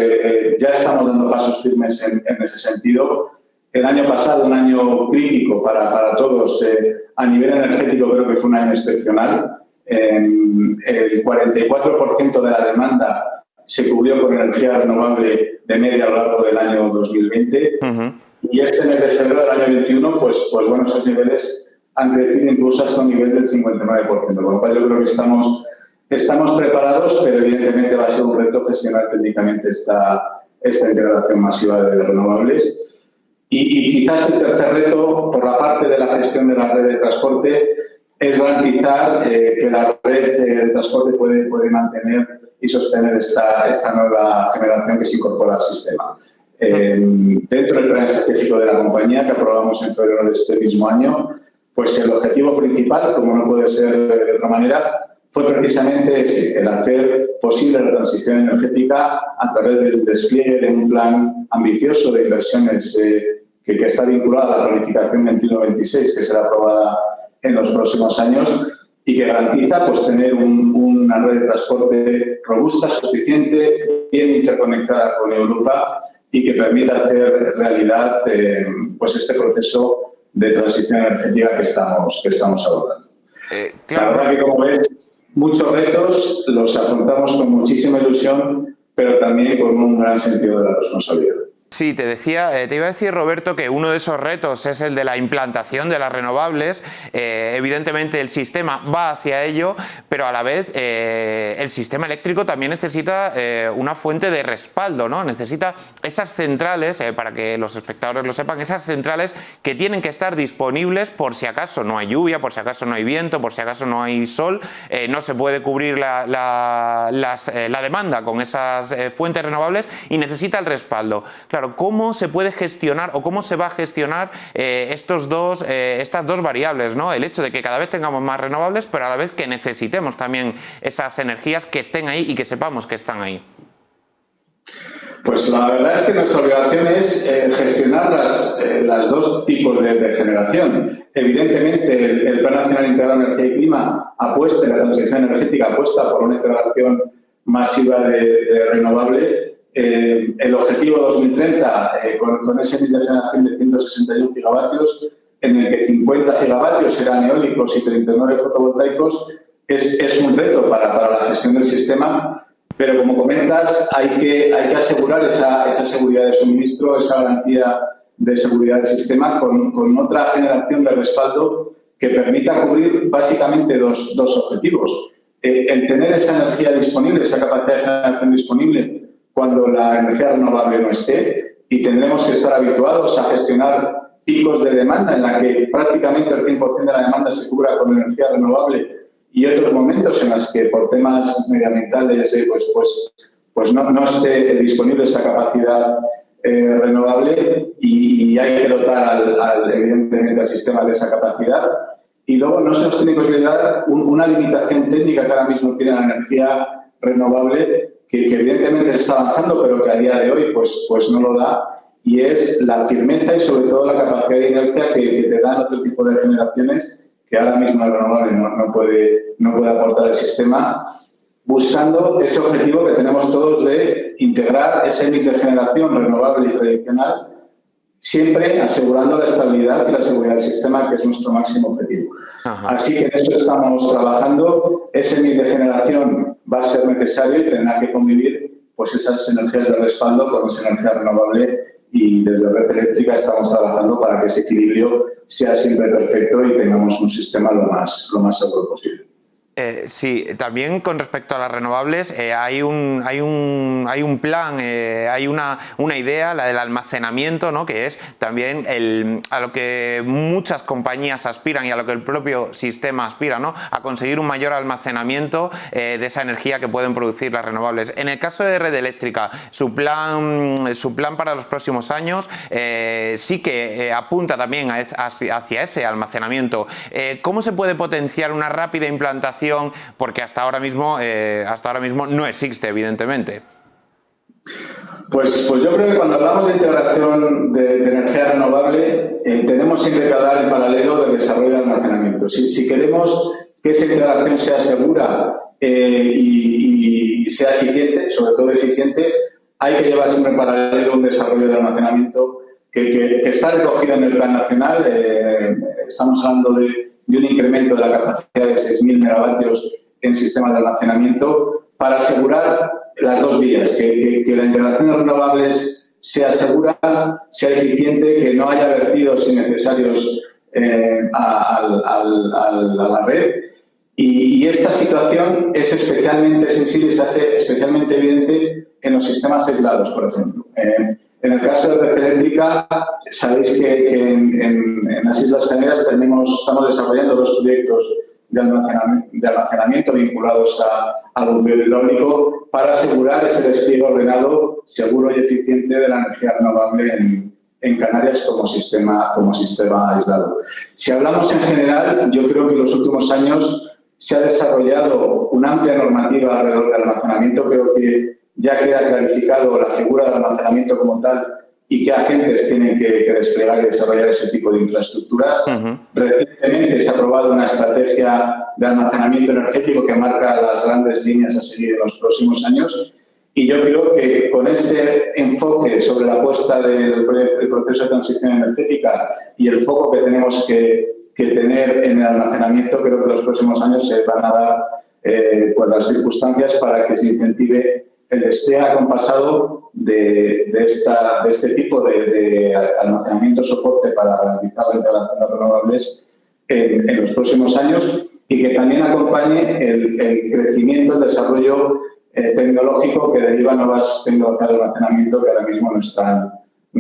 ya estamos dando pasos firmes en ese sentido. El año pasado, un año crítico para todos, a nivel energético creo que fue un año excepcional. El 44% de la demanda se cubrió con energía renovable de media a lo largo del año 2020. Y este mes de febrero del año 21, pues bueno, esos niveles han crecido incluso hasta un nivel del 59%. Con lo cual yo creo que estamos preparados, pero evidentemente va a ser un reto gestionar técnicamente esta integración masiva de renovables. Y quizás el tercer reto, por la parte de la gestión de la red de transporte, es garantizar que la red de transporte puede mantener y sostener esta nueva generación que se incorpora al sistema. Dentro del plan estratégico de la compañía, que aprobamos en febrero de este mismo año, pues el objetivo principal, como no puede ser de otra manera, fue precisamente ese, el hacer posible la transición energética a través del despliegue de un plan ambicioso de inversiones que está vinculado a la planificación 21-26, que será aprobada en los próximos años y que garantiza pues, tener una red de transporte robusta, suficiente, bien interconectada con Europa y que permita hacer realidad pues este proceso de transición energética que estamos abordando. Claro. La verdad que, como ves, muchos retos los afrontamos con muchísima ilusión, pero también con un gran sentido de la responsabilidad. Sí, te iba a decir, Roberto, que uno de esos retos es el de la implantación de las renovables. Evidentemente el sistema va hacia ello, pero a la vez el sistema eléctrico también necesita una fuente de respaldo, ¿no? Necesita esas centrales, para que los espectadores lo sepan, esas centrales que tienen que estar disponibles por si acaso no hay lluvia, por si acaso no hay viento, por si acaso no hay sol, no se puede cubrir la demanda con esas fuentes renovables y necesita el respaldo. Claro, ¿cómo se puede gestionar o cómo se va a gestionar estas dos variables, ¿no? El hecho de que cada vez tengamos más renovables, pero a la vez que necesitemos también esas energías que estén ahí y que sepamos que están ahí. Pues la verdad es que nuestra obligación es gestionar las dos tipos de generación. Evidentemente, el Plan Nacional Integrado de Energía y Clima apuesta, la transición energética apuesta por una integración masiva de renovable. El objetivo 2030, con ese mix de generación de 161 gigavatios, en el que 50 gigavatios serán eólicos y 39 fotovoltaicos, es un reto para la gestión del sistema, pero como comentas, hay que asegurar esa seguridad de suministro, esa garantía de seguridad del sistema con otra generación de respaldo que permita cubrir básicamente dos objetivos. El tener esa energía disponible, esa capacidad de generación disponible, cuando la energía renovable no esté, y tendremos que estar habituados a gestionar picos de demanda en la que prácticamente el 100% de la demanda se cubra con energía renovable y otros momentos en los que por temas medioambientales pues no esté disponible esa capacidad renovable y hay que dotar evidentemente al sistema de esa capacidad. Y luego no se nos tiene que olvidar una limitación técnica que ahora mismo tiene la energía renovable, que evidentemente se está avanzando, pero que a día de hoy pues no lo da, y es la firmeza y sobre todo la capacidad de inercia que te dan otro tipo de generaciones que ahora mismo el renovable no puede aportar al sistema, buscando ese objetivo que tenemos todos de integrar ese mix de generación renovable y tradicional, siempre asegurando la estabilidad y la seguridad del sistema, que es nuestro máximo objetivo. Ajá. Así que en eso estamos trabajando. Ese mix de generación va a ser necesario y tendrá que convivir pues esas energías de respaldo con esa energía renovable, y desde Red Eléctrica estamos trabajando para que ese equilibrio sea siempre perfecto y tengamos un sistema lo más seguro posible. Sí, también con respecto a las renovables hay un plan, hay una idea, la del almacenamiento, ¿no? Que es también a lo que muchas compañías aspiran y a lo que el propio sistema aspira, ¿no? A conseguir un mayor almacenamiento de esa energía que pueden producir las renovables. En el caso de Red Eléctrica, su plan para los próximos años sí que apunta también hacia ese almacenamiento. ¿Cómo se puede potenciar una rápida implantación integración, porque hasta ahora mismo no existe, evidentemente. Pues yo creo que cuando hablamos de integración de energía renovable, tenemos siempre que hablar en paralelo del desarrollo de almacenamiento. Si queremos que esa integración sea segura y sea eficiente, sobre todo eficiente, hay que llevar siempre en paralelo un desarrollo de almacenamiento que está recogido en el Plan Nacional. Estamos hablando de un incremento de la capacidad de 6.000 megavatios en sistemas de almacenamiento para asegurar las dos vías, que la integración de renovables sea segura, sea eficiente, que no haya vertidos innecesarios a la red. Y esta situación es especialmente sensible, se hace especialmente evidente en los sistemas aislados, por ejemplo. En el caso de red eléctrica, sabéis que en las Islas Canarias estamos desarrollando 2 proyectos de almacenamiento vinculados al bombeo hidráulico para asegurar ese despliegue ordenado, seguro y eficiente de la energía renovable en Canarias como sistema aislado. Si hablamos en general, yo creo que en los últimos años se ha desarrollado una amplia normativa alrededor del almacenamiento. Creo que ya queda clarificado la figura del almacenamiento como tal y qué agentes tienen que desplegar y desarrollar ese tipo de infraestructuras. Recientemente se ha aprobado una estrategia de almacenamiento energético que marca las grandes líneas a seguir en los próximos años. Y yo creo que con este enfoque sobre la apuesta del proceso de transición energética y el foco que tenemos que tener en el almacenamiento, creo que en los próximos años se van a dar pues las circunstancias para que se incentive el despliegue acompasado de este tipo de almacenamiento soporte para garantizar la integración de renovables en los próximos años y que también acompañe el crecimiento, el desarrollo tecnológico que deriva nuevas tecnologías de almacenamiento que ahora mismo no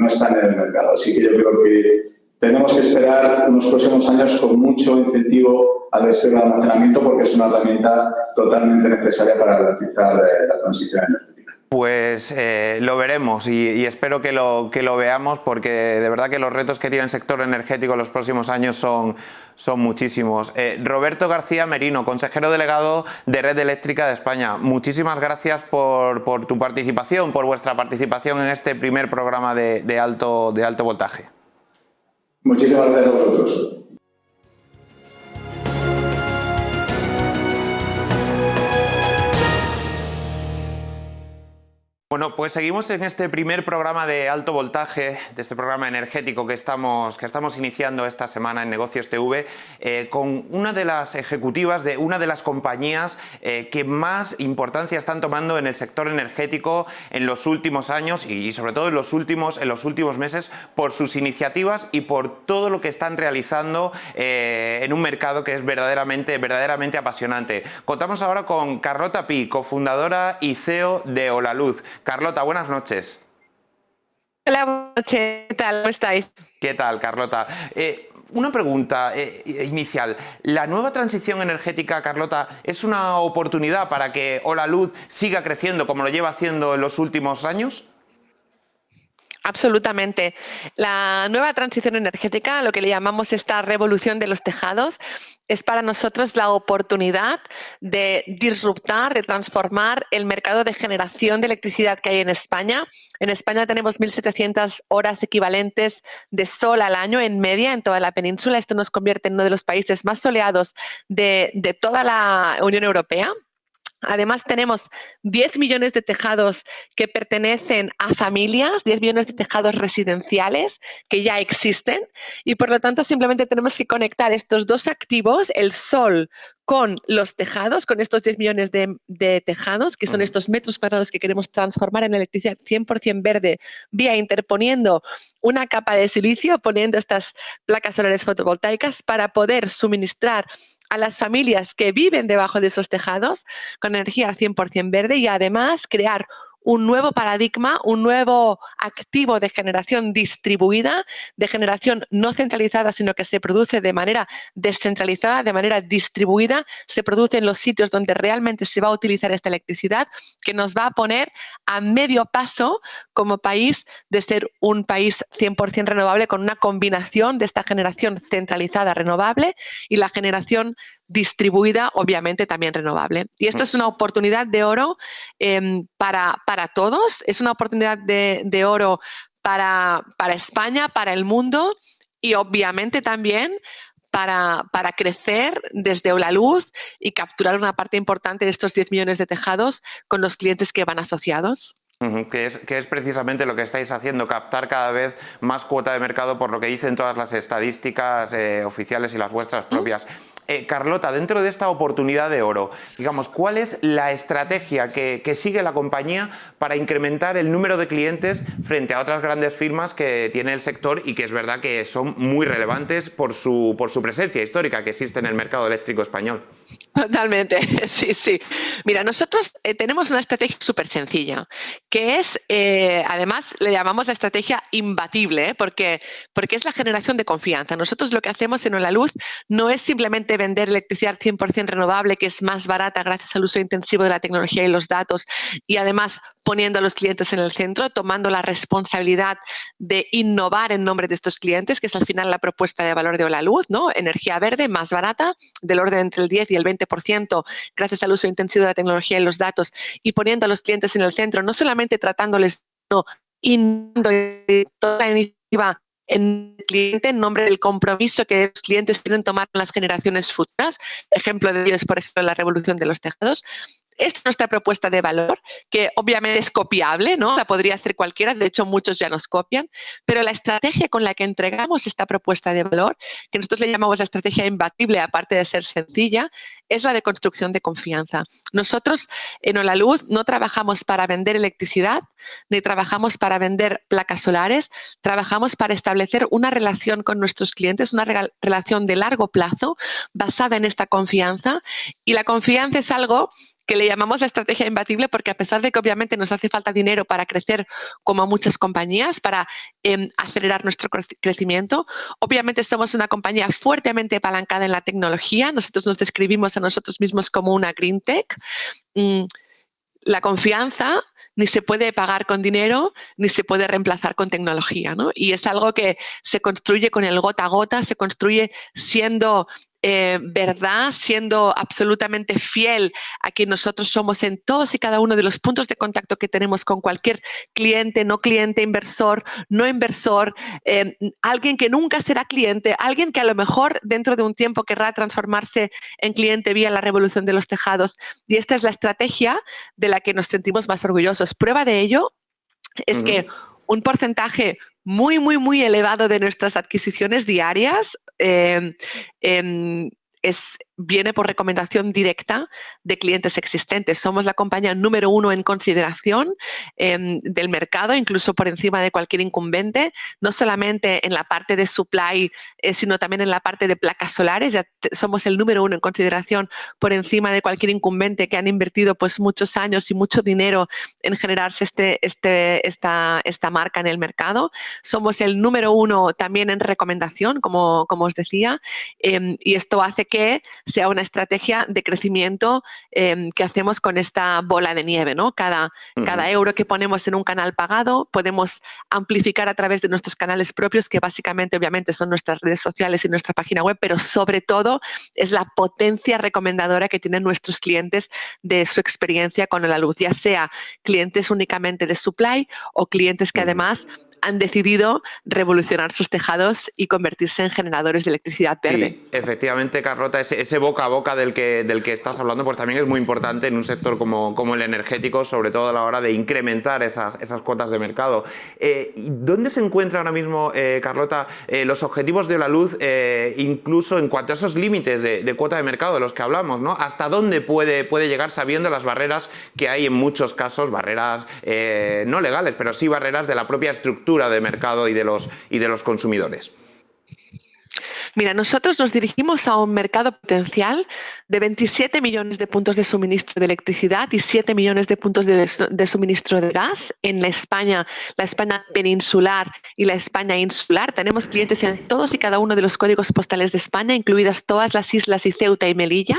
están en el mercado. Así que yo creo que tenemos que esperar unos próximos años con mucho incentivo al despliegue del almacenamiento porque es una herramienta totalmente necesaria para garantizar la transición energética. Pues lo veremos y espero que lo veamos porque de verdad que los retos que tiene el sector energético en los próximos años son muchísimos. Roberto García Merino, consejero delegado de Red Eléctrica de España, muchísimas gracias por tu participación, por vuestra participación en este primer programa de alto voltaje. Muchísimas gracias a vosotros. Bueno, pues seguimos en este primer programa de alto voltaje, de este programa energético que estamos iniciando esta semana en Negocios TV, con una de las ejecutivas de una de las compañías que más importancia están tomando en el sector energético en los últimos años y sobre todo en los últimos meses por sus iniciativas y por todo lo que están realizando en un mercado que es verdaderamente apasionante. Contamos ahora con Carlota Pi, cofundadora y CEO de Holaluz. Carlota, buenas noches. Hola, buenas noches. ¿Qué tal? ¿Cómo estáis? ¿Qué tal, Carlota? Una pregunta inicial. ¿La nueva transición energética, Carlota, es una oportunidad para que Holaluz siga creciendo como lo lleva haciendo en los últimos años? Absolutamente. La nueva transición energética, lo que le llamamos esta revolución de los tejados, es para nosotros la oportunidad de disruptar, de transformar el mercado de generación de electricidad que hay en España. En España tenemos 1.700 horas equivalentes de sol al año en media en toda la península. Esto nos convierte en uno de los países más soleados de toda la Unión Europea. Además, tenemos 10 millones de tejados que pertenecen a familias, 10 millones de tejados residenciales que ya existen y, por lo tanto, simplemente tenemos que conectar estos dos activos, el sol con los tejados, con estos 10 millones de tejados, que son estos metros cuadrados que queremos transformar en electricidad 100% verde, vía interponiendo una capa de silicio, poniendo estas placas solares fotovoltaicas para poder suministrar a las familias que viven debajo de esos tejados con energía 100% verde y además crear un nuevo paradigma, un nuevo activo de generación distribuida, de generación no centralizada, sino que se produce de manera descentralizada, de manera distribuida, se produce en los sitios donde realmente se va a utilizar esta electricidad, que nos va a poner a medio paso como país de ser un país 100% renovable con una combinación de esta generación centralizada renovable y la generación distribuida, obviamente también renovable. Y esto es una oportunidad de oro para todos, es una oportunidad de oro para España, para el mundo y obviamente también para crecer desde Holaluz y capturar una parte importante de estos 10 millones de tejados con los clientes que van asociados. Que es precisamente lo que estáis haciendo, captar cada vez más cuota de mercado por lo que dicen todas las estadísticas oficiales y las vuestras propias. Carlota, dentro de esta oportunidad de oro, digamos, ¿cuál es la estrategia que sigue la compañía para incrementar el número de clientes frente a otras grandes firmas que tiene el sector y que es verdad que son muy relevantes por su presencia histórica que existe en el mercado eléctrico español? Totalmente, sí. Mira, nosotros tenemos una estrategia súper sencilla, que es, además, le llamamos la estrategia imbatible, porque es la generación de confianza. Nosotros lo que hacemos en Holaluz no es simplemente vender electricidad 100% renovable, que es más barata gracias al uso intensivo de la tecnología y los datos, y además poniendo a los clientes en el centro, tomando la responsabilidad de innovar en nombre de estos clientes, que es al final la propuesta de valor de Holaluz, ¿no? Energía verde, más barata, del orden entre el 10 y el 20%, gracias al uso intensivo de la tecnología y los datos, y poniendo a los clientes en el centro, no solamente tratándoles, sino innovando toda la iniciativa en el cliente en nombre del compromiso que los clientes quieren tomar en las generaciones futuras. Ejemplo de ello es, por ejemplo, la revolución de los tejados. Esta es nuestra propuesta de valor, que obviamente es copiable, ¿no? La podría hacer cualquiera, de hecho muchos ya nos copian, pero la estrategia con la que entregamos esta propuesta de valor, que nosotros le llamamos la estrategia imbatible, aparte de ser sencilla, es la de construcción de confianza. Nosotros en Holaluz no trabajamos para vender electricidad, ni trabajamos para vender placas solares, trabajamos para establecer una relación con nuestros clientes, una relación de largo plazo basada en esta confianza, y la confianza es algo que le llamamos la estrategia imbatible porque a pesar de que obviamente nos hace falta dinero para crecer como a muchas compañías, para acelerar nuestro crecimiento, obviamente somos una compañía fuertemente apalancada en la tecnología. Nosotros nos describimos a nosotros mismos como una green tech. La confianza ni se puede pagar con dinero, ni se puede reemplazar con tecnología, ¿no? Y es algo que se construye con el gota a gota, se construye siendo verdad, siendo absolutamente fiel a quien nosotros somos en todos y cada uno de los puntos de contacto que tenemos con cualquier cliente, inversor, no inversor, alguien que nunca será cliente, alguien que a lo mejor dentro de un tiempo querrá transformarse en cliente vía la revolución de los tejados. Y esta es la estrategia de la que nos sentimos más orgullosos. Prueba de ello es que un porcentaje muy elevado de nuestras adquisiciones diarias viene por recomendación directa de clientes existentes. Somos la compañía número 1 en consideración del mercado, incluso por encima de cualquier incumbente, no solamente en la parte de supply, sino también en la parte de placas solares. Ya somos el número 1 en consideración por encima de cualquier incumbente que han invertido pues muchos años y mucho dinero en generarse esta marca en el mercado. Somos el número 1 también en recomendación, como os decía, y esto hace que sea una estrategia de crecimiento que hacemos con esta bola de nieve, ¿no? Cada euro que ponemos en un canal pagado podemos amplificar a través de nuestros canales propios, que básicamente, obviamente, son nuestras redes sociales y nuestra página web, pero sobre todo es la potencia recomendadora que tienen nuestros clientes de su experiencia con Holaluz, ya sea clientes únicamente de supply o clientes que además han decidido revolucionar sus tejados y convertirse en generadores de electricidad verde. Sí, efectivamente, Carlota, ese boca a boca del que estás hablando, pues también es muy importante en un sector como el energético, sobre todo a la hora de incrementar esas cuotas de mercado. ¿Dónde se encuentran ahora mismo, Carlota, los objetivos de Holaluz, incluso en cuanto a esos límites de cuota de mercado de los que hablamos, ¿no? ¿Hasta dónde puede llegar sabiendo las barreras que hay en muchos casos, barreras no legales, pero sí barreras de la propia estructura de mercado y de los consumidores? Mira, nosotros nos dirigimos a un mercado potencial de 27 millones de puntos de suministro de electricidad y 7 millones de puntos de suministro de gas en la España peninsular y la España insular. Tenemos clientes en todos y cada uno de los códigos postales de España, incluidas todas las islas y Ceuta y Melilla.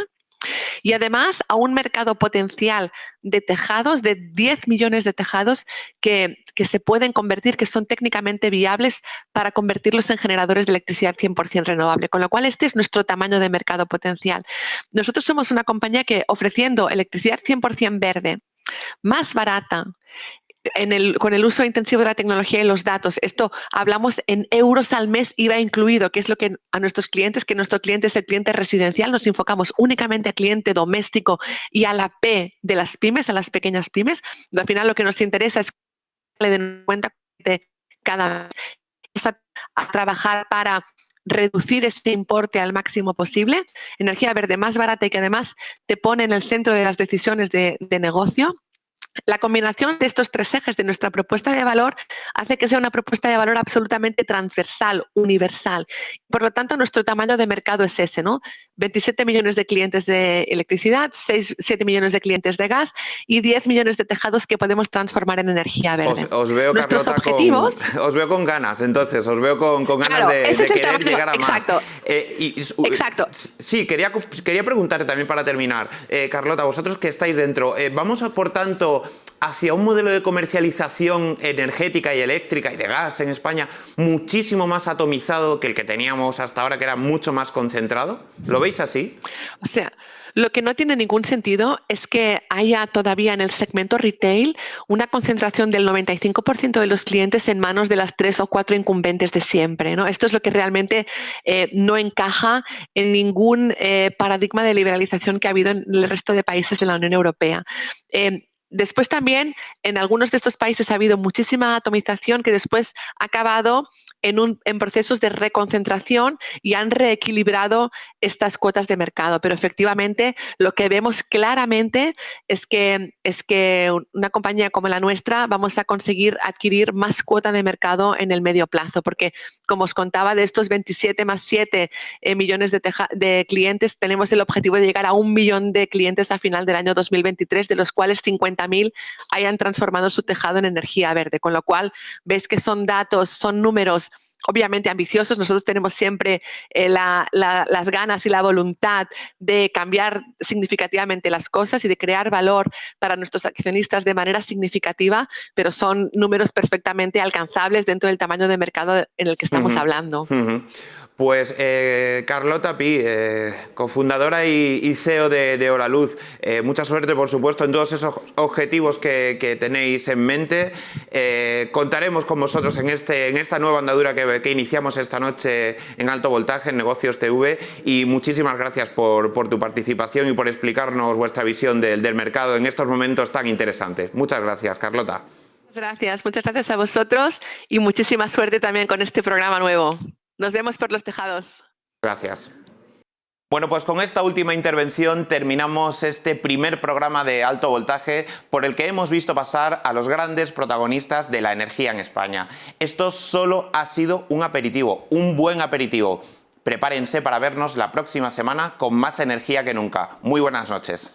y además a un mercado potencial de tejados, de 10 millones de tejados que se pueden convertir, que son técnicamente viables para convertirlos en generadores de electricidad 100% renovable, con lo cual este es nuestro tamaño de mercado potencial. Nosotros somos una compañía que, ofreciendo electricidad 100% verde, más barata, con el uso intensivo de la tecnología y los datos, esto hablamos en euros al mes IVA incluido, que es lo que a nuestros clientes, que nuestro cliente es el cliente residencial, nos enfocamos únicamente al cliente doméstico y a la P de las pymes, a las pequeñas pymes. Al final lo que nos interesa es que le den cuenta de cada mes a trabajar para reducir este importe al máximo posible, energía verde más barata y que además te pone en el centro de las decisiones de negocio. La combinación de estos tres ejes de nuestra propuesta de valor hace que sea una propuesta de valor absolutamente transversal, universal. Por lo tanto, nuestro tamaño de mercado es ese, ¿no? 27 millones de clientes de electricidad, 7 millones de clientes de gas y 10 millones de tejados que podemos transformar en energía verde. Os veo, nuestros Carlota, objetivos... os veo con ganas, entonces, os veo con ganas claro, de querer llegar a exacto, más. Exacto. Sí, quería preguntarte también para terminar, Carlota, vosotros que estáis dentro, vamos por tanto hacia un modelo de comercialización energética y eléctrica y de gas en España muchísimo más atomizado que el que teníamos hasta ahora, que era mucho más concentrado. ¿Lo veis así? O sea, lo que no tiene ningún sentido es que haya todavía en el segmento retail una concentración del 95% de los clientes en manos de las 3 o 4 incumbentes de siempre, ¿no? Esto es lo que realmente no encaja en ningún paradigma de liberalización que ha habido en el resto de países de la Unión Europea. Después también en algunos de estos países ha habido muchísima atomización que después ha acabado en procesos de reconcentración y han reequilibrado estas cuotas de mercado. Pero efectivamente lo que vemos claramente es que una compañía como la nuestra vamos a conseguir adquirir más cuota de mercado en el medio plazo, porque como os contaba, de estos 27 más 7 millones de clientes, tenemos el objetivo de llegar a 1 millón de clientes a final del año 2023, de los cuales 50.000 hayan transformado su tejado en energía verde, con lo cual ves que son datos, son números obviamente ambiciosos. Nosotros tenemos siempre las ganas y la voluntad de cambiar significativamente las cosas y de crear valor para nuestros accionistas de manera significativa, pero son números perfectamente alcanzables dentro del tamaño de mercado en el que estamos hablando. Pues Carlota Pi, cofundadora y CEO de Holaluz, mucha suerte por supuesto en todos esos objetivos que tenéis en mente. Contaremos con vosotros en esta nueva andadura que iniciamos esta noche en Alto Voltaje, en Negocios TV, y muchísimas gracias por tu participación y por explicarnos vuestra visión del mercado en estos momentos tan interesantes. Muchas gracias, Carlota. Muchas gracias a vosotros y muchísima suerte también con este programa nuevo. Nos vemos por los tejados. Gracias. Bueno, pues con esta última intervención terminamos este primer programa de Alto Voltaje por el que hemos visto pasar a los grandes protagonistas de la energía en España. Esto solo ha sido un aperitivo, un buen aperitivo. Prepárense para vernos la próxima semana con más energía que nunca. Muy buenas noches.